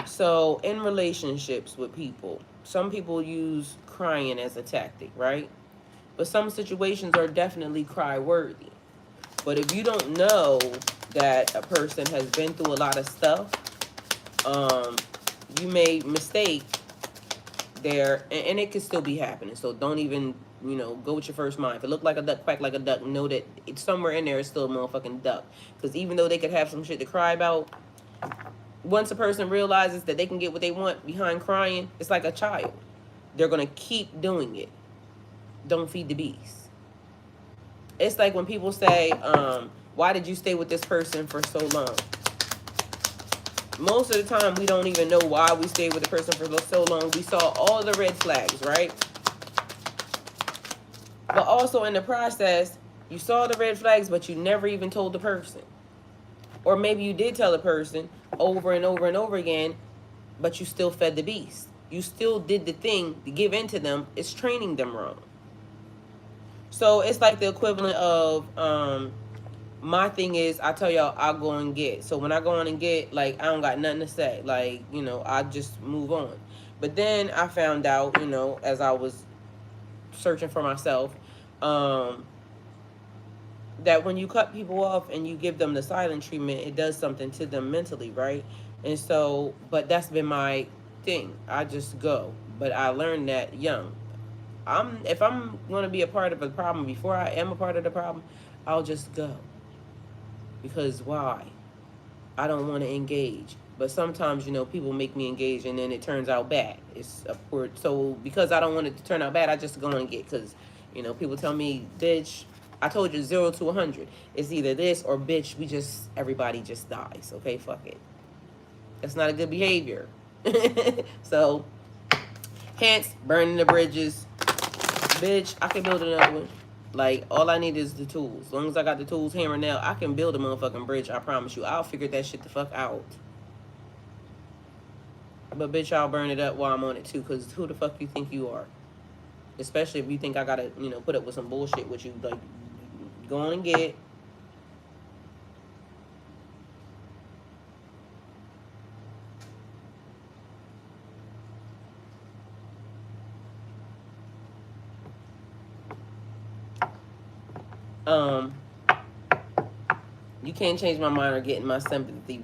So in relationships with people, some people use crying as a tactic, right? But some situations are definitely cry-worthy. But if you don't know that a person has been through a lot of stuff, you may mistake there, and it could still be happening. So don't even, go with your first mind. If it looked like a duck, quack like a duck, know that it's somewhere in there is still a motherfucking duck. Because even though they could have some shit to cry about, once a person realizes that they can get what they want behind crying, it's like a child. They're going to keep doing it. Don't feed the beast. It's like when people say, why did you stay with this person for so long? Most of the time, we don't even know why we stayed with the person for so long. We saw all the red flags, right? But also in the process, you saw the red flags, but you never even told the person. Or maybe you did tell the person over and over and over again, but you still fed the beast. You still did the thing to give in to them. It's training them wrong. So it's like the equivalent of, my thing is, I tell y'all, I'll go and get. So when I go on and get, like, I don't got nothing to say. Like, I just move on. But then I found out, as I was searching for myself, that when you cut people off and you give them the silent treatment, it does something to them mentally, right? And so, but that's been my thing. I just go. But I learned that young. If I'm going to be a part of a problem before I am a part of the problem, I'll just go. Because why? I don't want to engage. But sometimes, people make me engage and then it turns out bad. It's a poor. So because I don't want it to turn out bad, I just go and get. Because, people tell me, bitch, I told you 0 to 100. It's either this or bitch, everybody just dies. Okay, fuck it. That's not a good behavior. So, hence, burning the bridges. Bitch, I can build another one. Like, all I need is the tools. As long as I got the tools, hammer, nail, I can build a motherfucking bridge. I promise you. I'll figure that shit the fuck out. But bitch, I'll burn it up while I'm on it too. Because who the fuck you think you are? Especially if you think I gotta, put up with some bullshit with you. Like, go on and get it. You can't change my mind or get in my sympathy,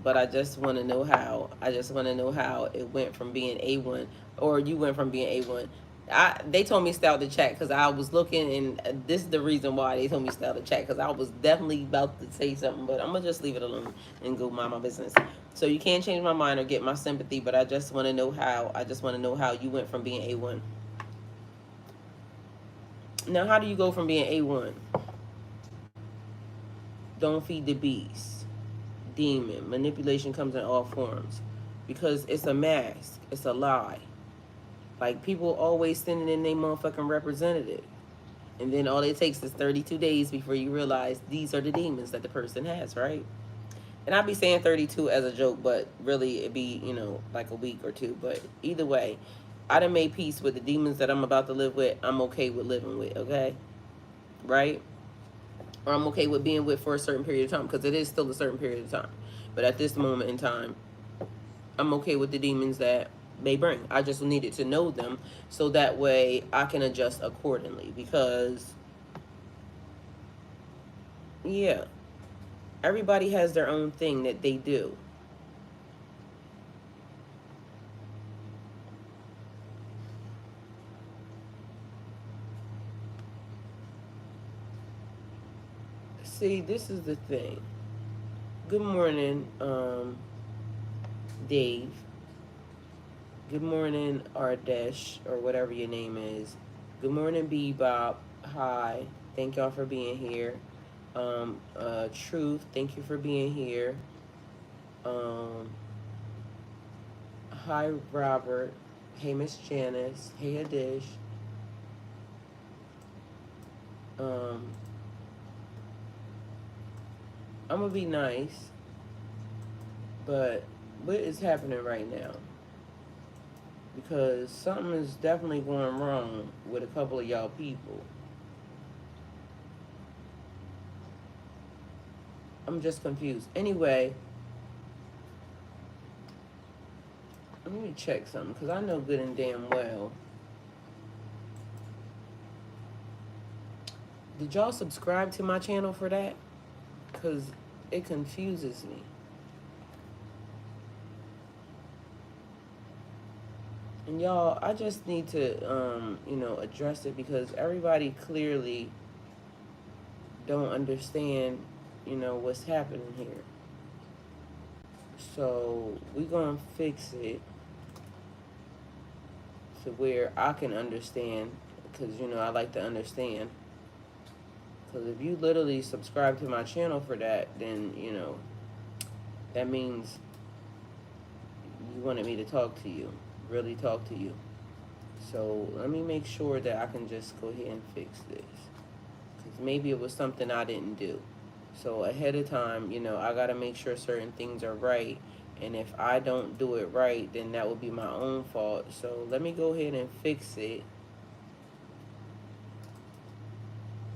but I just want to know how. I just want to know how it went from being A1, or you went from being A1. They told me to stay out the chat because I was looking, and this is the reason why they told me to stay out the chat, because I was definitely about to say something, but I'm gonna just leave it alone and go mind my business. So you can't change my mind or get my sympathy, but I just want to know how. I just want to know how you went from being A1. Now, how do you go from being A1? Don't feed the beast. Demon. Manipulation comes in all forms. Because it's a mask. It's a lie. Like, people always sending in their motherfucking representative. And then all it takes is 32 days before you realize these are the demons that the person has, right? And I be saying 32 as a joke, but really it'd be, like a week or two. But either way, I done made peace with the demons that I'm about to live with. I'm okay with living with, okay? Right? Or I'm okay with being with for a certain period of time, because it is still a certain period of time. But at this moment in time, I'm okay with the demons that they bring. I just needed to know them so that way I can adjust accordingly. Because, yeah, everybody has their own thing that they do. See, this is the thing. Good morning, Dave. Good morning, Ardesh, or whatever your name is. Good morning, Bebop. Hi. Thank y'all for being here. Truth, thank you for being here. Hi, Robert. Hey, Miss Janice. Hey, Adish. I'm gonna be nice, but what is happening right now? Because something is definitely going wrong with a couple of y'all people. I'm just confused. Anyway, let me check something, because I know good and damn well. Did y'all subscribe to my channel for that? Because it confuses me. And y'all, I just need to, address it, because everybody clearly don't understand, what's happening here. So we're going to fix it to where I can understand, because, I like to understand. Because if you literally subscribe to my channel for that, then, that means you wanted me to talk to you, really talk to you. So let me make sure that I can just go ahead and fix this. Because maybe it was something I didn't do. So ahead of time, I got to make sure certain things are right. And if I don't do it right, then that would be my own fault. So let me go ahead and fix it.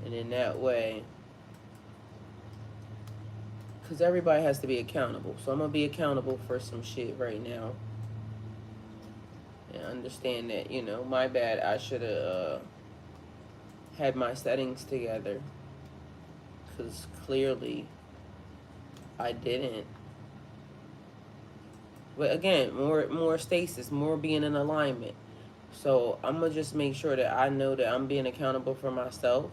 And in that way, because everybody has to be accountable. So I'm going to be accountable for some shit right now. And understand that, my bad. I should have had my settings together. because clearly I didn't. But again, more stasis, more being in alignment. So I'm gonna just make sure that I know that I'm being accountable for myself.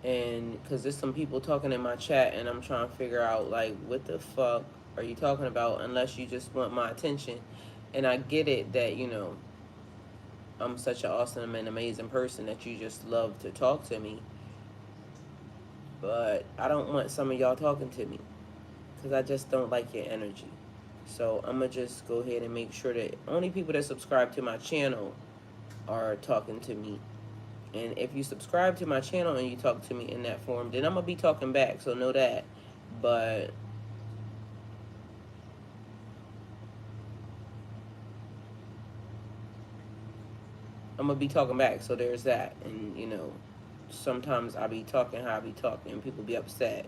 And because there's some people talking in my chat, and I'm trying to figure out like what the fuck are you talking about? Unless you just want my attention. And I get it that I'm such an awesome and amazing person that you just love to talk to me. But I don't want some of y'all talking to me because I just don't like your energy. So I'm going to just go ahead and make sure that only people that subscribe to my channel are talking to me. And if you subscribe to my channel and you talk to me in that form, then I'm going to be talking back. So know that. But I'm going to be talking back. So there's that. And, sometimes I be talking how I be talking and people be upset.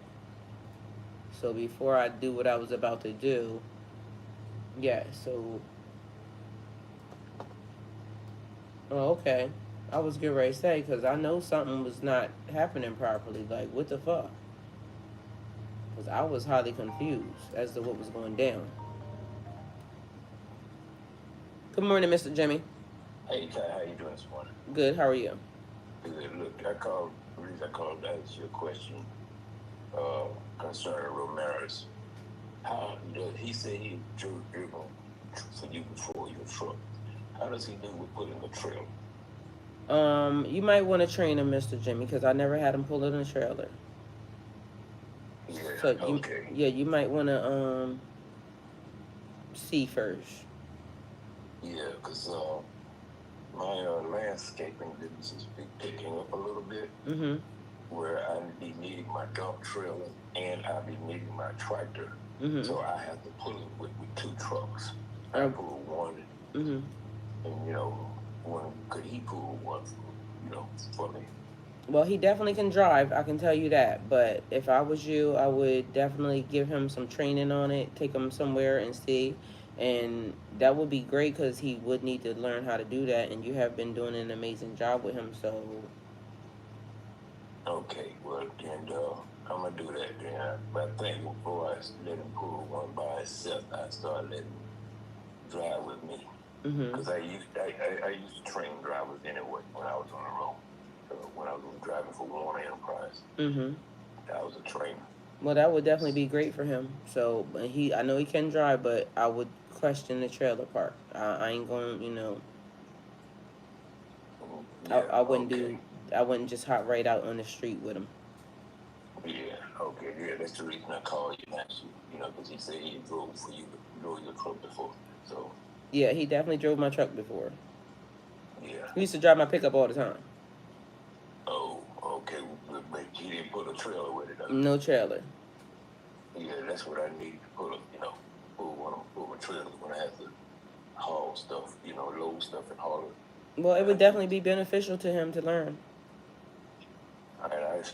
So before I do what I was about to do, yeah, so, oh, okay. I was getting ready to say, because I know something was not happening properly. Like, what the fuck? Because I was highly confused as to what was going down. Good morning, Mr. Jimmy. Hey, Ty, how you doing this morning? Good, how are you? Good. Look, the reason I called to ask you a question concerning Ramirez. How does he say he drove for you before your truck? How does he do with putting the trailer? You might want to train him, Mr. Jimmy, because I never had him pull it in a trailer. Yeah, So okay. Yeah, you might want to see first. Yeah, because my landscaping business is picking up a little bit. Mm-hmm. Where I be needing my dump trailer and I be needing my tractor. Mm-hmm. So I have to pull it with two trucks. I pull one, mm-hmm. and one could he pull one for me? Well, he definitely can drive, I can tell you that. But if I was you, I would definitely give him some training on it, take him somewhere and see. And that would be great because he would need to learn how to do that. And you have been doing an amazing job with him, so. Okay, well, then I'm going to do that then. But I think before I let him pull one by himself, I start letting him drive with me. Because I used to train drivers anyway when I was on the road. When I was driving for Warner Enterprise, I was a trainer. Well, that would definitely be great for him. So I know he can drive, but I would question the trailer park. I ain't going, Yeah, I wouldn't do. I wouldn't just hop right out on the street with him. Yeah, okay, yeah, that's the reason I called you, actually. Because he said he drove your truck before. So. Yeah, he definitely drove my truck before. Yeah. He used to drive my pickup all the time. Oh, okay, but he didn't put a trailer with it. No trailer. Yeah, that's what I need to pull a trailer when I have to haul stuff, load stuff and haul it. Well, it would definitely be beneficial to him to learn. All right,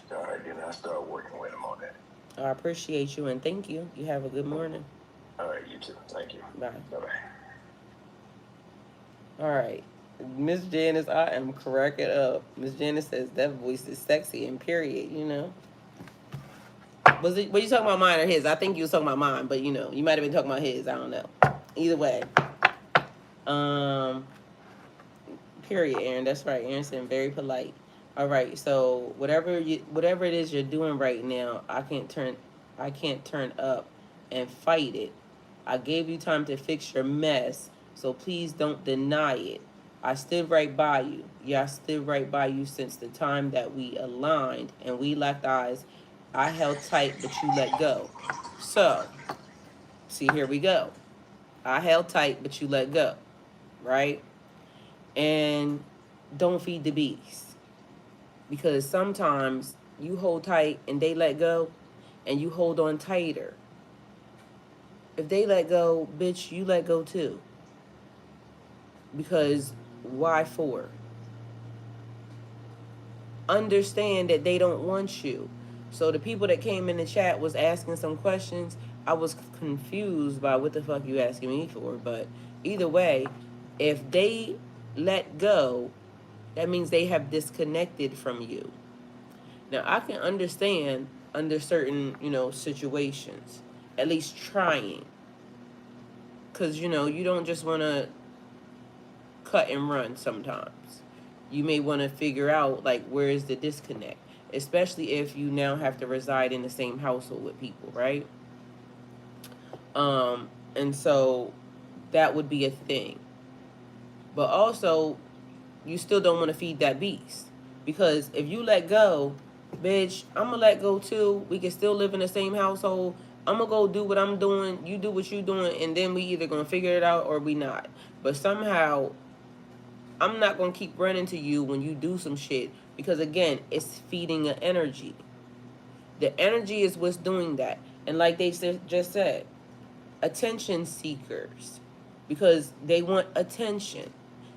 then I start working with him on that. I appreciate you and thank you. You have a good morning. All right, you too. Thank you. Bye. Bye-bye. All right. Miss Janice, I am cracking up. Miss Janice says that voice is sexy and period, Were you talking about mine or his? I think you was talking about mine, but you might have been talking about his. I don't know. Either way. Period, Aaron. That's right. Aaron said very polite. All right. So whatever it is you're doing right now, I can't turn up and fight it. I gave you time to fix your mess, so please don't deny it. I stood right by you. Yeah, I stood right by you since the time that we aligned and we locked eyes. I held tight, but you let go. So, see, here we go. I held tight, but you let go. Right? And don't feed the beast. Because sometimes you hold tight and they let go, and you hold on tighter. If they let go, bitch, you let go too. Because why for? Understand that they don't want you. So the people that came in the chat was asking some questions. I was confused by what the fuck you asking me for. But either way, if they let go, that means they have disconnected from you. Now, I can understand under certain, situations, at least trying. Because, you don't just want to cut and run sometimes. You may want to figure out, like, where is the disconnect, especially if you now have to reside in the same household with people, right? And so that would be a thing. But also, you still don't want to feed that beast. Because if you let go, bitch, I'm going to let go too. We can still live in the same household. I'm going to go do what I'm doing. You do what you doing. And then we either going to figure it out or we not. But somehow, I'm not going to keep running to you when you do some shit. Because again, it's feeding an energy. The energy is what's doing that. And like they just said, attention seekers. Because they want attention.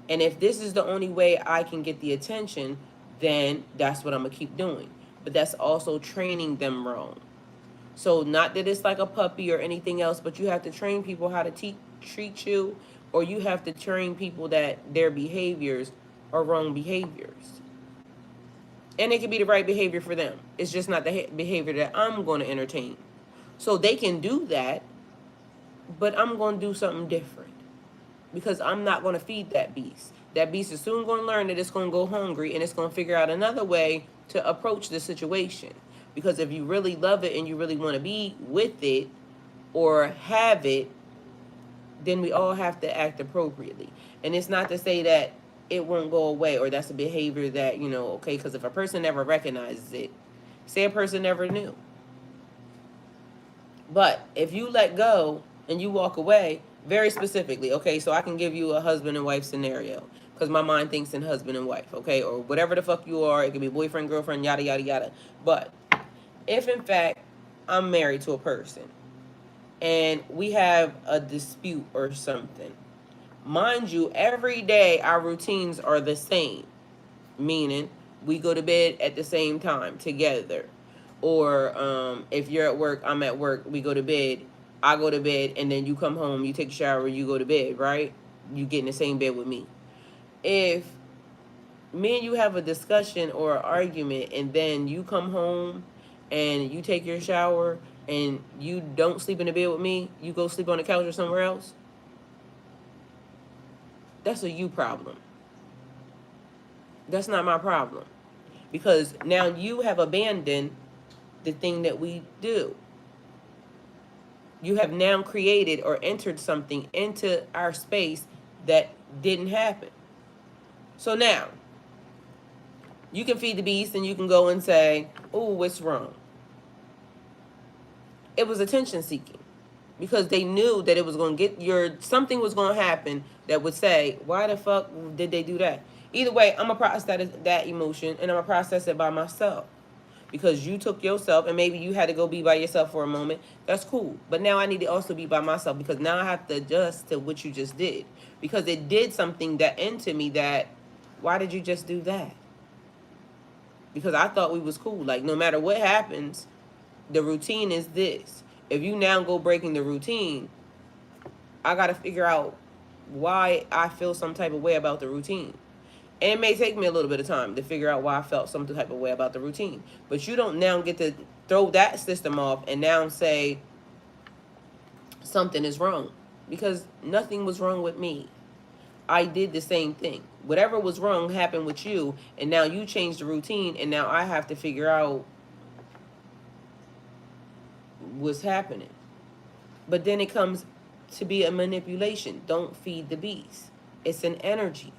And if this is the only way I can get the attention, then that's what I'm going to keep doing. But that's also training them wrong. So not that it's like a puppy or anything else, but you have to train people how to treat you, or you have to train people that their behaviors are wrong behaviors. And it can be the right behavior for them. It's just not the behavior that I'm going to entertain. So they can do that, but I'm going to do something different. Because I'm not going to feed that beast. That beast is soon going to learn that it's going to go hungry and it's going to figure out another way to approach the situation. Because if you really love it and you really want to be with it or have it, then we all have to act appropriately. And it's not to say that it won't go away or that's a behavior that, okay, because if a person never recognizes it, say a person never knew. But if you let go and you walk away, very specifically, okay, so I can give you a husband and wife scenario because my mind thinks in husband and wife, okay, or whatever the fuck you are. It could be boyfriend, girlfriend, yada, yada, yada. But if in fact I'm married to a person and we have a dispute or something, mind you, every day our routines are the same, meaning we go to bed at the same time together. Or if you're at work, I'm at work, we go to bed, I go to bed, and then you come home, you take a shower, you go to bed, right? You get in the same bed with me. If me and you have a discussion or an argument, and then you come home and you take your shower and you don't sleep in the bed with me, you go sleep on the couch or somewhere else, that's a you problem. That's not my problem. Because now you have abandoned the thing that we do. You have now created or entered something into our space that didn't happen. So now, you can feed the beast and you can go and say, oh, what's wrong? It was attention seeking. Because they knew that it was going to something was going to happen that would say, why the fuck did they do that? Either way, I'm going to process that emotion and I'm going to process it by myself. Because you took yourself and maybe you had to go be by yourself for a moment. That's cool. But now I need to also be by myself because now I have to adjust to what you just did. Because it did something that into me that, why did you just do that? Because I thought we was cool. Like, no matter what happens, the routine is this. If you now go breaking the routine, I got to figure out why I feel some type of way about the routine. And it may take me a little bit of time to figure out why I felt some type of way about the routine. But you don't now get to throw that system off and now say something is wrong. Because nothing was wrong with me. I did the same thing. Whatever was wrong happened with you. And now you changed the routine. And now I have to figure out what's happening. But then it comes to be a manipulation. Don't feed the beast. It's an energy.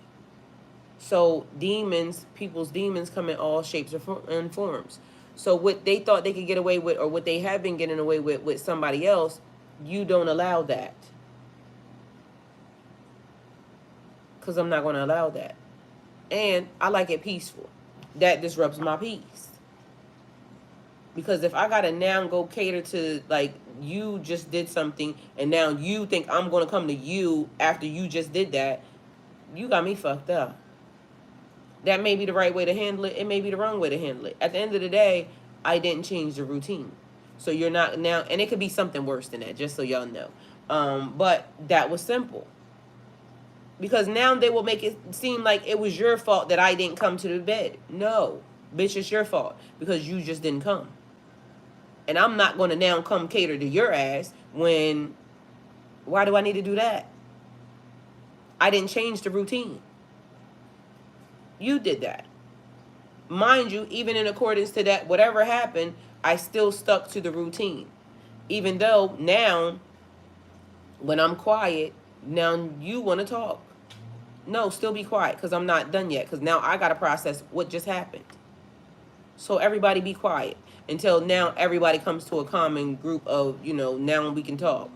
So demons, people's demons come in all shapes and forms. So what they thought they could get away with or what they have been getting away with somebody else, you don't allow that. Because I'm not going to allow that. And I like it peaceful. That disrupts my peace. Because if I got to now go cater to, like, you just did something and now you think I'm going to come to you after you just did that, you got me fucked up. That may be the right way to handle it. It may be the wrong way to handle it. At the end of the day, I didn't change the routine. So you're not now, and it could be something worse than that, just so y'all know. But that was simple. Because now they will make it seem like it was your fault that I didn't come to the bed. No, Bitch, it's your fault because you just didn't come. And I'm not going to now come cater to your ass when, why do I need to do that? I didn't change the routine. You did that. Mind you, even in accordance to that, whatever happened, I still stuck to the routine. Even though now, when I'm quiet, now you want to talk. No, still be quiet because I'm not done yet. Because now I got to process what just happened. So everybody be quiet until now everybody comes to a common group of, now we can talk.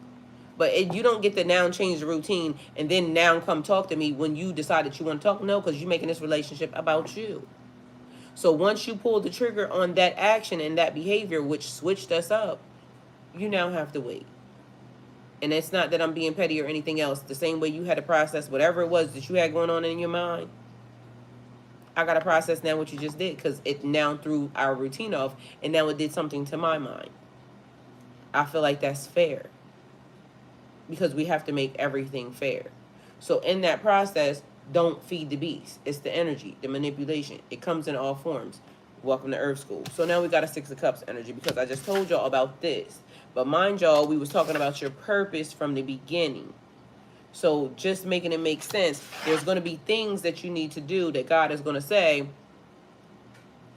But you don't get to now change the routine and then now come talk to me when you decide that you want to talk. No, because you're making this relationship about you. So once you pull the trigger on that action and that behavior, which switched us up, you now have to wait. And it's not that I'm being petty or anything else. The same way you had to process whatever it was that you had going on in your mind, I got to process now what you just did because it now threw our routine off and now it did something to my mind. I feel like that's fair because we have to make everything fair. So in that process, don't feed the beast. It's the energy, the manipulation. It comes in all forms. Welcome to Earth School. So now we got a Six of Cups energy because I just told y'all about this. But mind y'all, we was talking about your purpose from the beginning. So just making it make sense, there's going to be things that you need to do that God is going to say,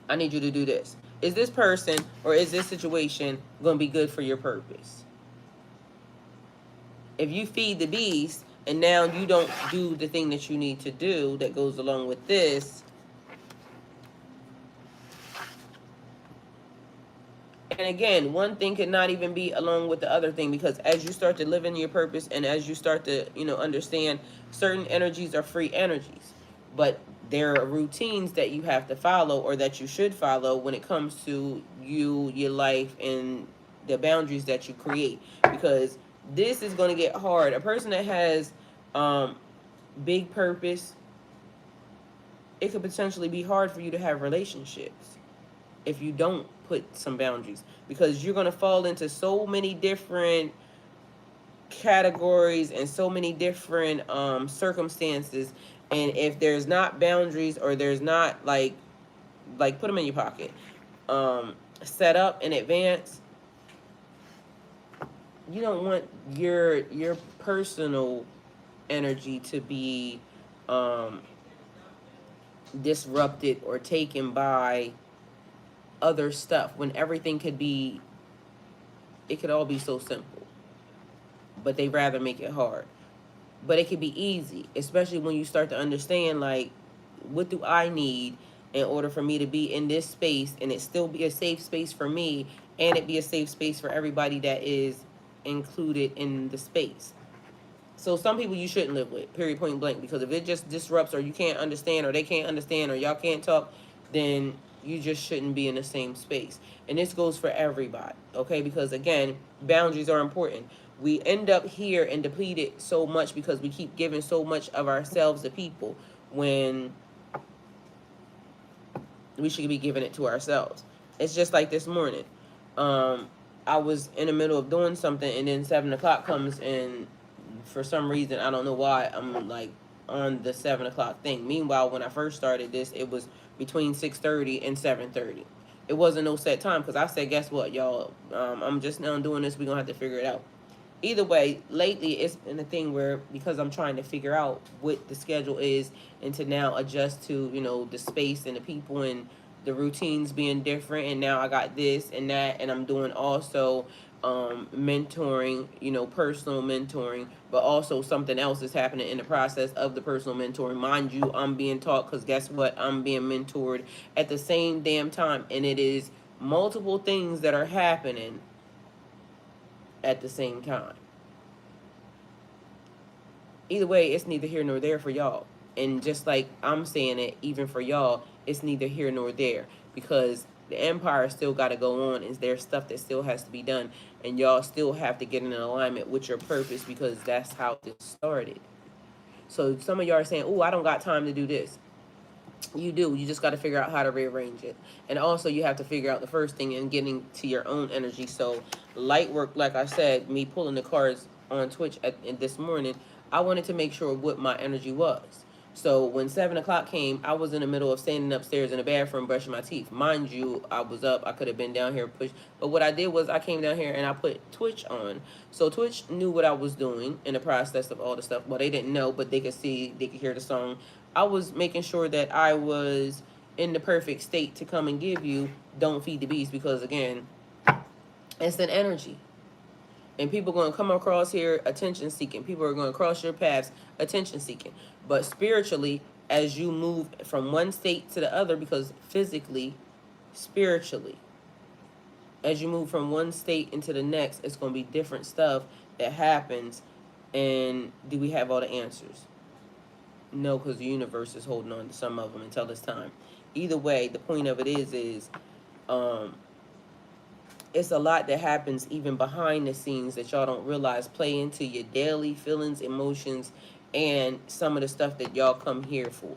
I need you to do this. Is this person or is this situation going to be good for your purpose? If you feed the beast and now you don't do the thing that you need to do that goes along with this, and again, one thing could not even be along with the other thing because as you start to live in your purpose and as you start to, understand certain energies are free energies, but there are routines that you have to follow or that you should follow when it comes to you, your life, and the boundaries that you create because this is going to get hard. A person that has big purpose, it could potentially be hard for you to have relationships if you don't put some boundaries because you're going to fall into so many different categories and so many different circumstances, and if there's not boundaries or there's not like put them in your pocket, set up in advance, you don't want your personal energy to be disrupted or taken by other stuff when everything could be, it could all be so simple, but they rather make it hard. But it could be easy, especially when you start to understand like, what do I need in order for me to be in this space and it still be a safe space for me and it be a safe space for everybody that is included in the space. So some people you shouldn't live with, period, point blank, because if it just disrupts or you can't understand or they can't understand or y'all can't talk, then you just shouldn't be in the same space. And this goes for everybody, okay? Because again, boundaries are important. We end up here and depleted so much because we keep giving so much of ourselves to people when we should be giving it to ourselves. It's just like this morning. I was in the middle of doing something and then 7 o'clock comes and for some reason, I don't know why, I'm like on the 7 o'clock thing. Meanwhile, when I first started this, it was between 6:30 and 7:30. It wasn't no set time because I said, guess what, y'all? I'm just now doing this. We're going to have to figure it out. Either way, lately it's been a thing where because I'm trying to figure out what the schedule is and to now adjust to, the space and the people and the routines being different. And now I got this and that, and I'm doing also mentoring, personal mentoring, but also something else is happening in the process of the personal mentoring. Mind you, I'm being taught because guess what? I'm being mentored at the same damn time. And it is multiple things that are happening at the same time. Either way, it's neither here nor there for y'all. And just like I'm saying it, even for y'all, it's neither here nor there because the empire still got to go on. Is there stuff that still has to be done, and y'all still have to get in alignment with your purpose because that's how it started. So some of y'all are saying, "Oh, I don't got time to do this." You do. You just got to figure out how to rearrange it, and also you have to figure out the first thing and getting to your own energy. So light work, like I said, me pulling the cards on Twitch this morning, I wanted to make sure what my energy was. So when 7 o'clock came, I was in the middle of standing upstairs in the bathroom brushing my teeth. Mind you, I was up. I could have been down here pushed. But what I did was I came down here and I put Twitch on. So Twitch knew what I was doing in the process of all the stuff. Well, they didn't know, but they could see, they could hear the song. I was making sure that I was in the perfect state to come and give you Don't Feed the Beast, because again, it's an energy. And people are going to come across here attention seeking. People are going to cross your paths attention seeking. But spiritually, as you move from one state to the other, because physically, spiritually, as you move from one state into the next, it's going to be different stuff that happens. And do we have all the answers? No, because the universe is holding on to some of them until this time. Either way, the point of it is it's a lot that happens even behind the scenes that y'all don't realize play into your daily feelings, emotions, and some of the stuff that y'all come here for.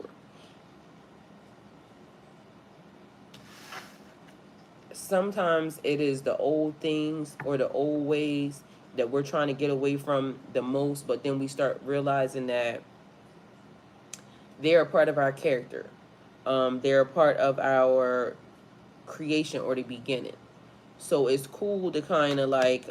Sometimes it is the old things or the old ways that we're trying to get away from the most, but then we start realizing that they're a part of our character. They're a part of our creation or the beginning. So it's cool to kind of like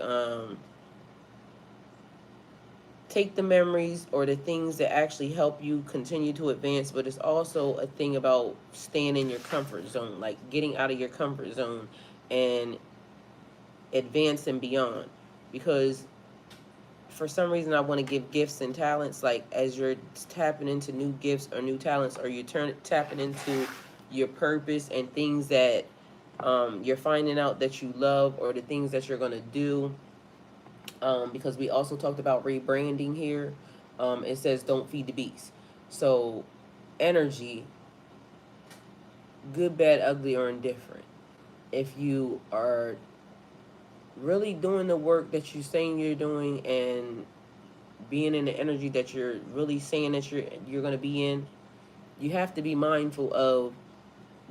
take the memories or the things that actually help you continue to advance, but it's also a thing about staying in your comfort zone, like getting out of your comfort zone and advancing beyond. Because for some reason I want to give gifts and talents, like as you're tapping into new gifts or new talents, or you're tapping into your purpose and things that you're finding out that you love, or the things that you're going to do. Because we also talked about rebranding here. It says don't feed the beast. So energy, good, bad, ugly, or indifferent. If you are really doing the work that you're saying you're doing and being in the energy that you're really saying that you're going to be in, you have to be mindful of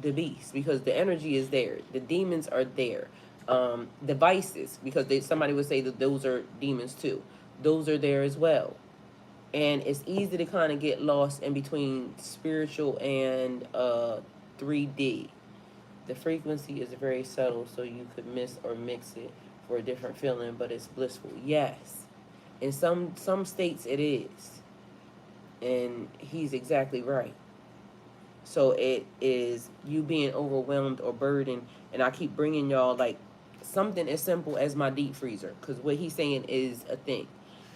the beast, because the energy is there. The demons are there. The vices, because somebody would say that those are demons too. Those are there as well. And it's easy to kind of get lost in between spiritual and 3D. The frequency is very subtle, so you could miss or mix it for a different feeling, but it's blissful. Yes. In some states it is. And he's exactly right. So it is you being overwhelmed or burdened. And I keep bringing y'all like something as simple as my deep freezer, because what he's saying is a thing.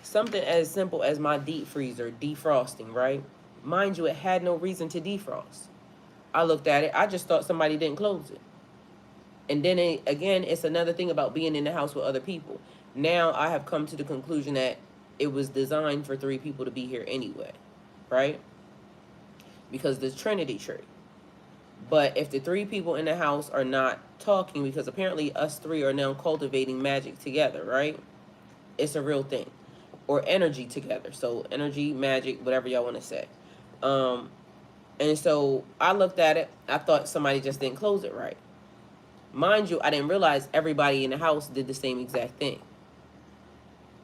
Something as simple as my deep freezer defrosting, right? Mind you, it had no reason to defrost. I looked at it. I just thought somebody didn't close it. And then again, it's another thing about being in the house with other people. Now I have come to the conclusion that it was designed for 3 people to be here anyway, right? Because the Trinity tree. But if the 3 people in the house are not talking, because apparently us 3 are now cultivating magic together, right? It's a real thing. Or energy together. So energy, magic, whatever y'all want to say. And so I looked at it. I thought somebody just didn't close it right. Mind you, I didn't realize everybody in the house did the same exact thing.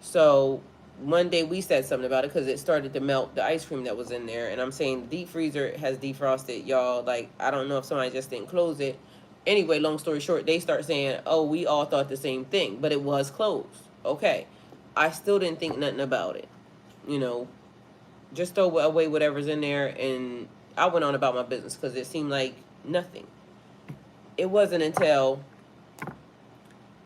So one day we said something about it because it started to melt the ice cream that was in there. And I'm saying the deep freezer has defrosted, y'all. Like, I don't know if somebody just didn't close it. Anyway, long story short, they start saying, oh, we all thought the same thing, but it was closed. Okay. I still didn't think nothing about it. You know, just throw away whatever's in there. And I went on about my business because it seemed like nothing. It wasn't until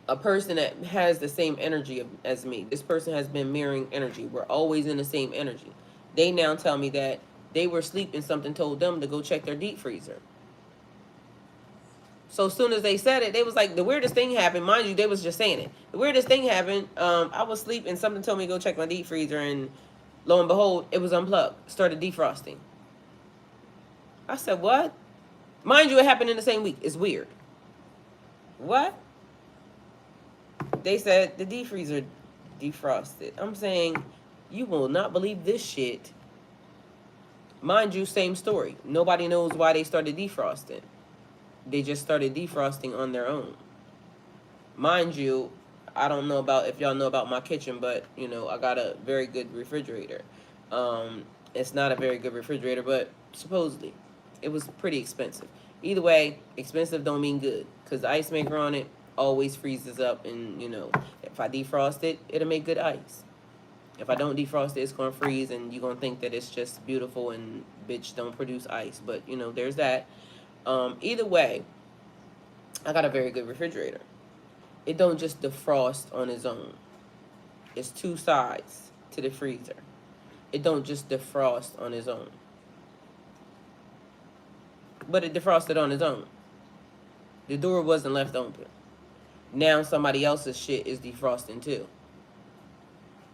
a person that has the same energy as me. This person has been mirroring energy. We're always in the same energy. They now tell me that they were asleep and something told them to go check their deep freezer. So as soon as they said it, they was like, the weirdest thing happened. Mind you, they was just saying it. The weirdest thing happened. I was asleep and something told me to go check my deep freezer, and lo and behold, it was unplugged. Started defrosting. I said, what? Mind you, it happened in the same week. It's weird. What? They said the deep freezer defrosted. I'm saying, you will not believe this shit. Mind you, same story. Nobody knows why they started defrosting. They just started defrosting on their own. Mind you, I don't know about if y'all know about my kitchen, but you know, I got a very good refrigerator. It's not a very good refrigerator, but supposedly it was pretty expensive. Either way, expensive don't mean good, because the ice maker on it always freezes up, and if I defrost it, it'll make good ice. If I don't defrost it, it's gonna freeze, and you're gonna think that it's just beautiful and bitch don't produce ice. But there's that. Either way, I got a very good refrigerator. It don't just defrost on its own. It's two sides to the freezer. It don't just defrost on its own. But it defrosted on its own. The door wasn't left open. Now somebody else's shit is defrosting too.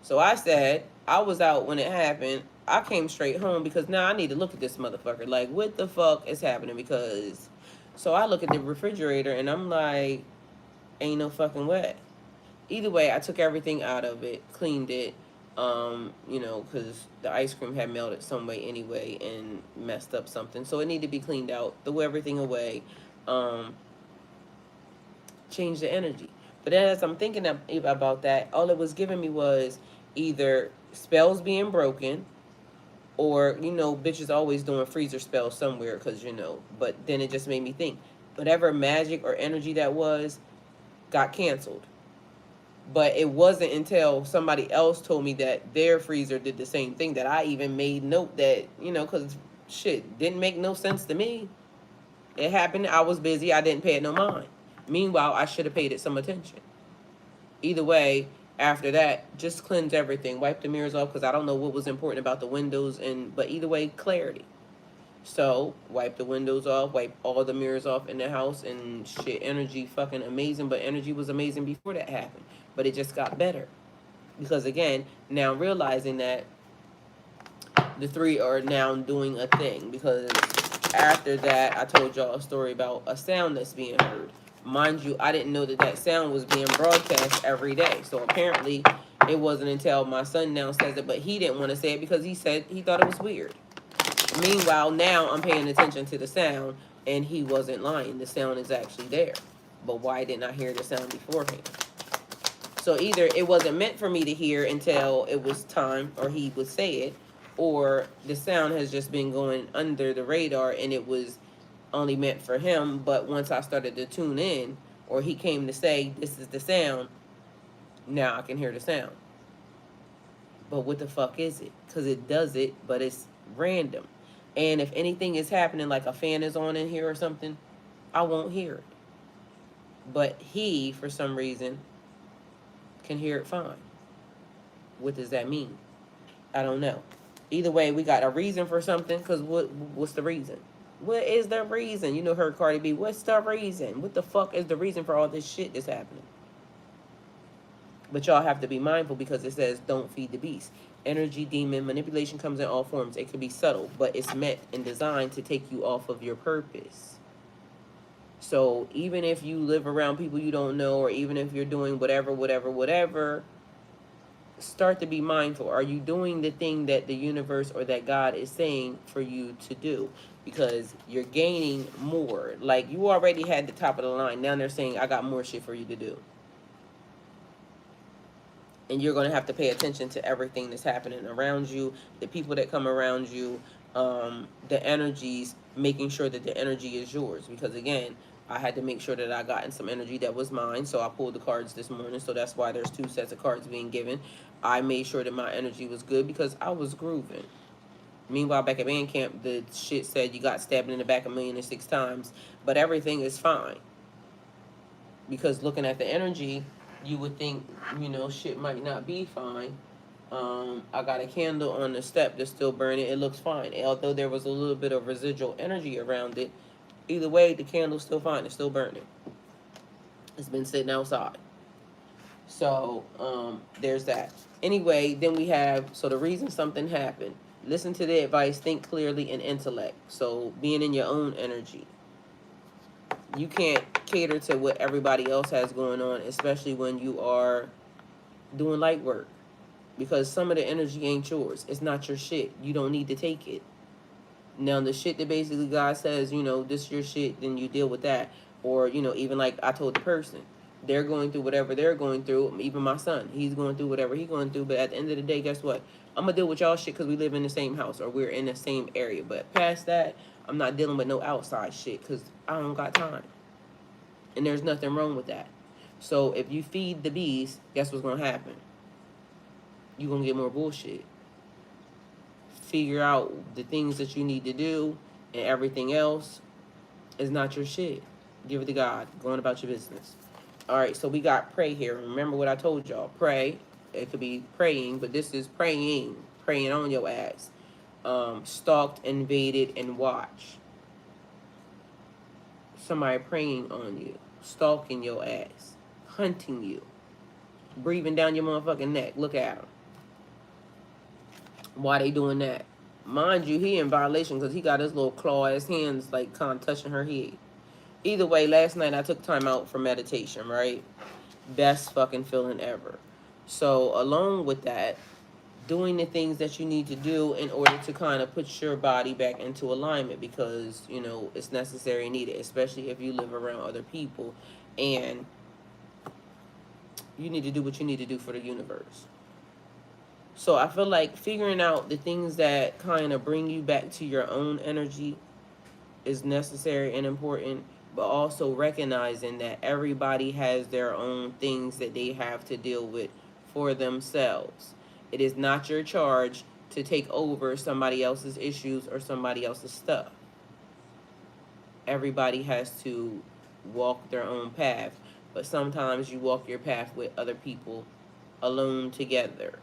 So I said, I was out when it happened. I came straight home because now I need to look at this motherfucker. Like, what the fuck is happening? Because, so I look at the refrigerator and I'm like, ain't no fucking way. Either way, I took everything out of it, cleaned it, because the ice cream had melted some way anyway and messed up something. So it needed to be cleaned out, threw everything away, changed the energy. But then as I'm thinking about that, all it was giving me was either spells being broken or, bitches always doing freezer spells somewhere because, but then it just made me think, whatever magic or energy that was got canceled. But it wasn't until somebody else told me that their freezer did the same thing that I even made note that, because shit didn't make no sense to me. It happened. I was busy. I didn't pay it no mind. Meanwhile, I should have paid it some attention. Either way, after that, just cleanse everything. Wipe the mirrors off because I don't know what was important about the windows. But either way, clarity. So, wipe the windows off, wipe all the mirrors off in the house, and shit, energy fucking amazing. But energy was amazing before that happened. But it just got better. Because again, now realizing that the three are now doing a thing. Because after that, I told y'all a story about a sound that's being heard. Mind you, I didn't know that sound was being broadcast every day. So apparently, it wasn't until my son now says it, but he didn't want to say it because he said he thought it was weird. Meanwhile, now I'm paying attention to the sound, and he wasn't lying. The sound is actually there. But why didn't I hear the sound beforehand? So either it wasn't meant for me to hear until it was time, or he would say it, or the sound has just been going under the radar, and it was only meant for him. But once I started to tune in, or he came to say, this is the sound, now I can hear the sound. But what the fuck is it? Because it does it, but it's random. And if anything is happening, like a fan is on in here or something, I won't hear it. But he, for some reason, can hear it fine. What does that mean? I don't know. Either way, we got a reason for something, because what's the reason? What is the reason? Her Cardi B, what's the reason? What the fuck is the reason for all this shit that's happening? But y'all have to be mindful because it says don't feed the beast. Energy, demon, manipulation comes in all forms. It could be subtle, but it's meant and designed to take you off of your purpose. So even if you live around people you don't know, or even if you're doing whatever, start to be mindful. Are you doing the thing that the universe or that God is saying for you to do? Because you're gaining more. Like, you already had the top of the line. Now they're saying, I got more shit for you to do. And you're going to have to pay attention to everything that's happening around you, the people that come around you, the energies, making sure that the energy is yours. Because again, I had to make sure that I got in some energy that was mine. So I pulled the cards this morning. So that's why there's 2 sets of cards being given. I made sure that my energy was good because I was grooving. Meanwhile, back at band camp, the shit said you got stabbed in the back 1,006 times. But everything is fine. Because looking at the energy, you would think, shit might not be fine. I got a candle on the step that's still burning. It looks fine. Although there was a little bit of residual energy around it, either way, the candle's still fine. It's still burning. It's been sitting outside. So, there's that. Anyway, then we have, so the reason something happened. Listen to the advice, think clearly, and intellect. So, being in your own energy. You can't cater to what everybody else has going on, especially when you are doing light work. Because some of the energy ain't yours. It's not your shit. You don't need to take it. Now, the shit that basically God says, this is your shit, then you deal with that. Or, even like I told the person, they're going through whatever they're going through. Even my son, he's going through whatever he's going through. But at the end of the day, guess what? I'm gonna deal with y'all shit because we live in the same house or we're in the same area. But past that, I'm not dealing with no outside shit because I don't got time. And there's nothing wrong with that. So if you feed the bees, guess what's gonna happen? You're gonna get more bullshit. Figure out the things that you need to do, and everything else is not your shit. Give it to God. Go on about your business. All right, so we got pray here. Remember what I told y'all. Pray. It could be praying, but this is praying. Praying on your ass. Stalked, invaded, and watch. Somebody praying on you. Stalking your ass. Hunting you. Breathing down your motherfucking neck. Look at him. Why they doing that? Mind you, he in violation because he got his little claw-ass hands like kind of touching her head. Either way, last night I took time out for meditation, right? Best fucking feeling ever. So along with that, doing the things that you need to do in order to kind of put your body back into alignment because, you know, it's necessary and needed, especially if you live around other people and you need to do what you need to do for the universe. So I feel like figuring out the things that kind of bring you back to your own energy is necessary and important, but also recognizing that everybody has their own things that they have to deal with for themselves. It is not your charge to take over somebody else's issues or somebody else's stuff. Everybody has to walk their own path, but sometimes you walk your path with other people alone together.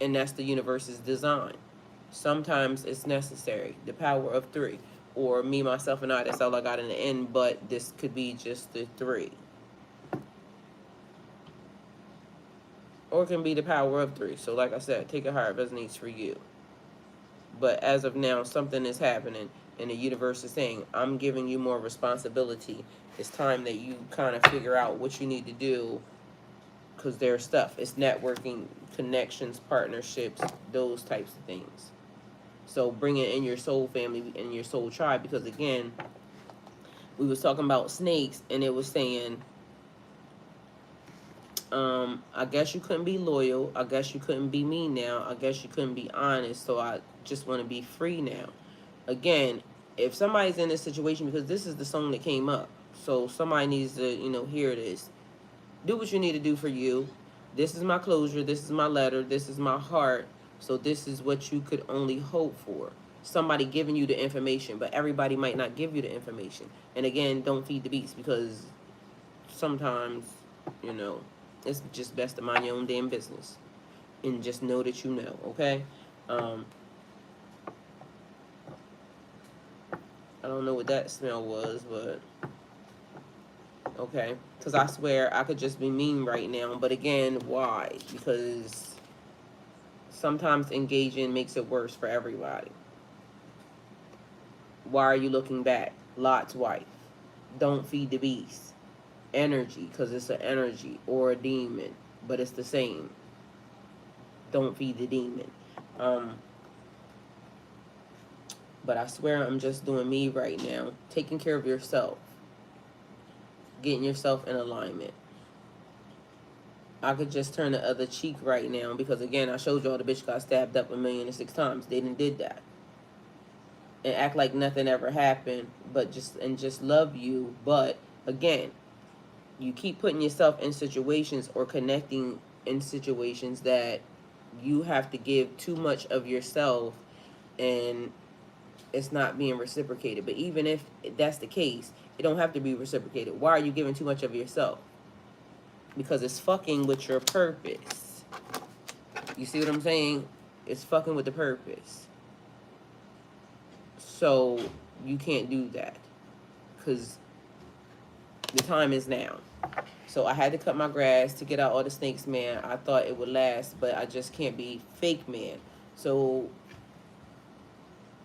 And that's the universe's design. Sometimes it's necessary. The power of three. Or me, myself, and I, that's all I got in the end, but this could be just the three. Or it can be the power of three. So like I said, take it how it resonates for you. But as of now, something is happening, and the universe is saying, I'm giving you more responsibility. It's time that you kind of figure out what you need to do, because there's stuff. It's networking, connections, partnerships, those types of things. So bring it in your soul family and your soul tribe, because again, we was talking about snakes, and it was saying, I guess you couldn't be loyal. I guess you couldn't be me now. I guess you couldn't be honest. So I just want to be free now. Again, if somebody's in this situation, because this is the song that came up, so somebody needs to, you know, hear this. Do what you need to do for you. This is my closure. This is my letter. This is my heart. So this is what you could only hope for. Somebody giving you the information, but everybody might not give you the information. And again, don't feed the beast, because sometimes, you know, it's just best to mind your own damn business. And just know that you know, okay? I don't know what that smell was, but okay. Because I swear I could just be mean right now. But again, why? Because sometimes engaging makes it worse for everybody. Why are you looking back? Lot's wife. Don't feed the beast. Energy, because it's an energy or a demon, but it's the same. Don't feed the demon. But I swear I'm just doing me right now. Taking care of yourself. Getting yourself in alignment. I could just turn the other cheek right now, because again, I showed y'all the bitch got stabbed up 1,000,006 times. They did that. And act like nothing ever happened, but just love you. But again, you keep putting yourself in situations or connecting in situations that you have to give too much of yourself, and it's not being reciprocated. But even if that's the case, it don't have to be reciprocated. Why are you giving too much of yourself? Because it's fucking with your purpose. You see what I'm saying? It's fucking with the purpose. So you can't do that, because the time is now. So I had to cut my grass to get out all the snakes, man. I thought it would last, but I just can't be fake, man. So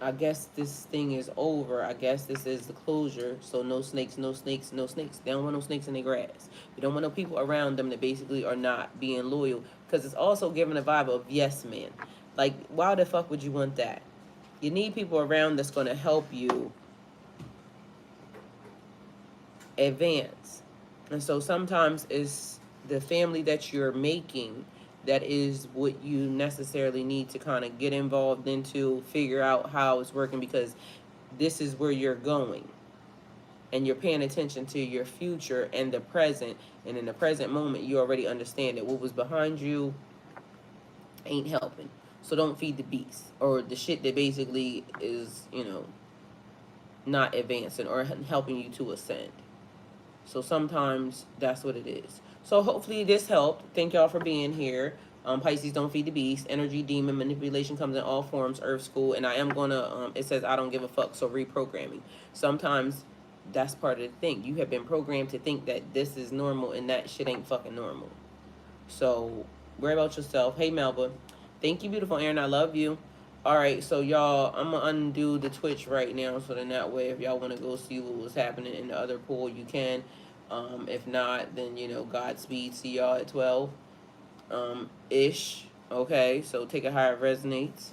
I guess this thing is over. I guess this is the closure. So no snakes, no snakes, no snakes. They don't want no snakes in their grass. You don't want no people around them that basically are not being loyal, because it's also giving a vibe of yes man. Like, why the fuck would you want that? You need people around that's going to help you advance. And so sometimes it's the family that you're making that is what you necessarily need to kind of get involved into, figure out how it's working, because this is where you're going. And you're paying attention to your future and the present. And in the present moment, you already understand that what was behind you ain't helping. So don't feed the beast, or the shit that basically is, not advancing or helping you to ascend. So sometimes that's what it is. So hopefully this helped. Thank y'all for being here. Pisces, don't feed the beast. Energy, demon, manipulation comes in all forms. Earth school, and I am gonna. It says I don't give a fuck. So reprogramming. Sometimes that's part of the thing. You have been programmed to think that this is normal, and that shit ain't fucking normal. So worry about yourself. Hey Melba, thank you, beautiful Aaron. I love you. All right, so y'all, I'm gonna undo the Twitch right now, so then that way, if y'all want to go see what was happening in the other pool, you can. If not, then Godspeed. See y'all at 12 ish. Okay, so take it how it resonates.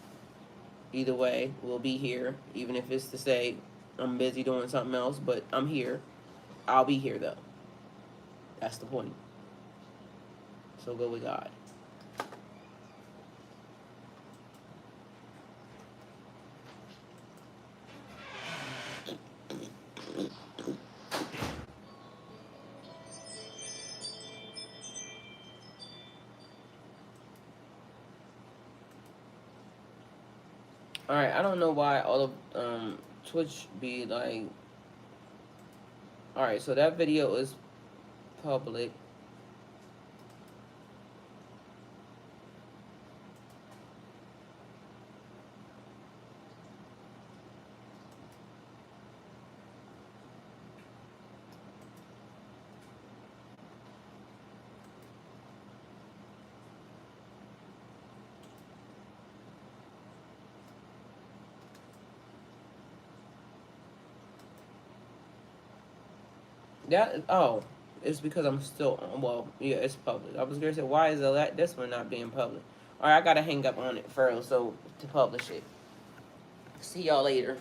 Either way, we'll be here, even if it's to say I'm busy doing something else, but I'm here. I'll be here though. That's the point. So go with God. Alright, I don't know why all of Twitch be like. Alright, so that video is public. It's because I'm still well, yeah, it's public. I was gonna say, why is this one not being public? Alright, I gotta hang up on it first so to publish it. See y'all later.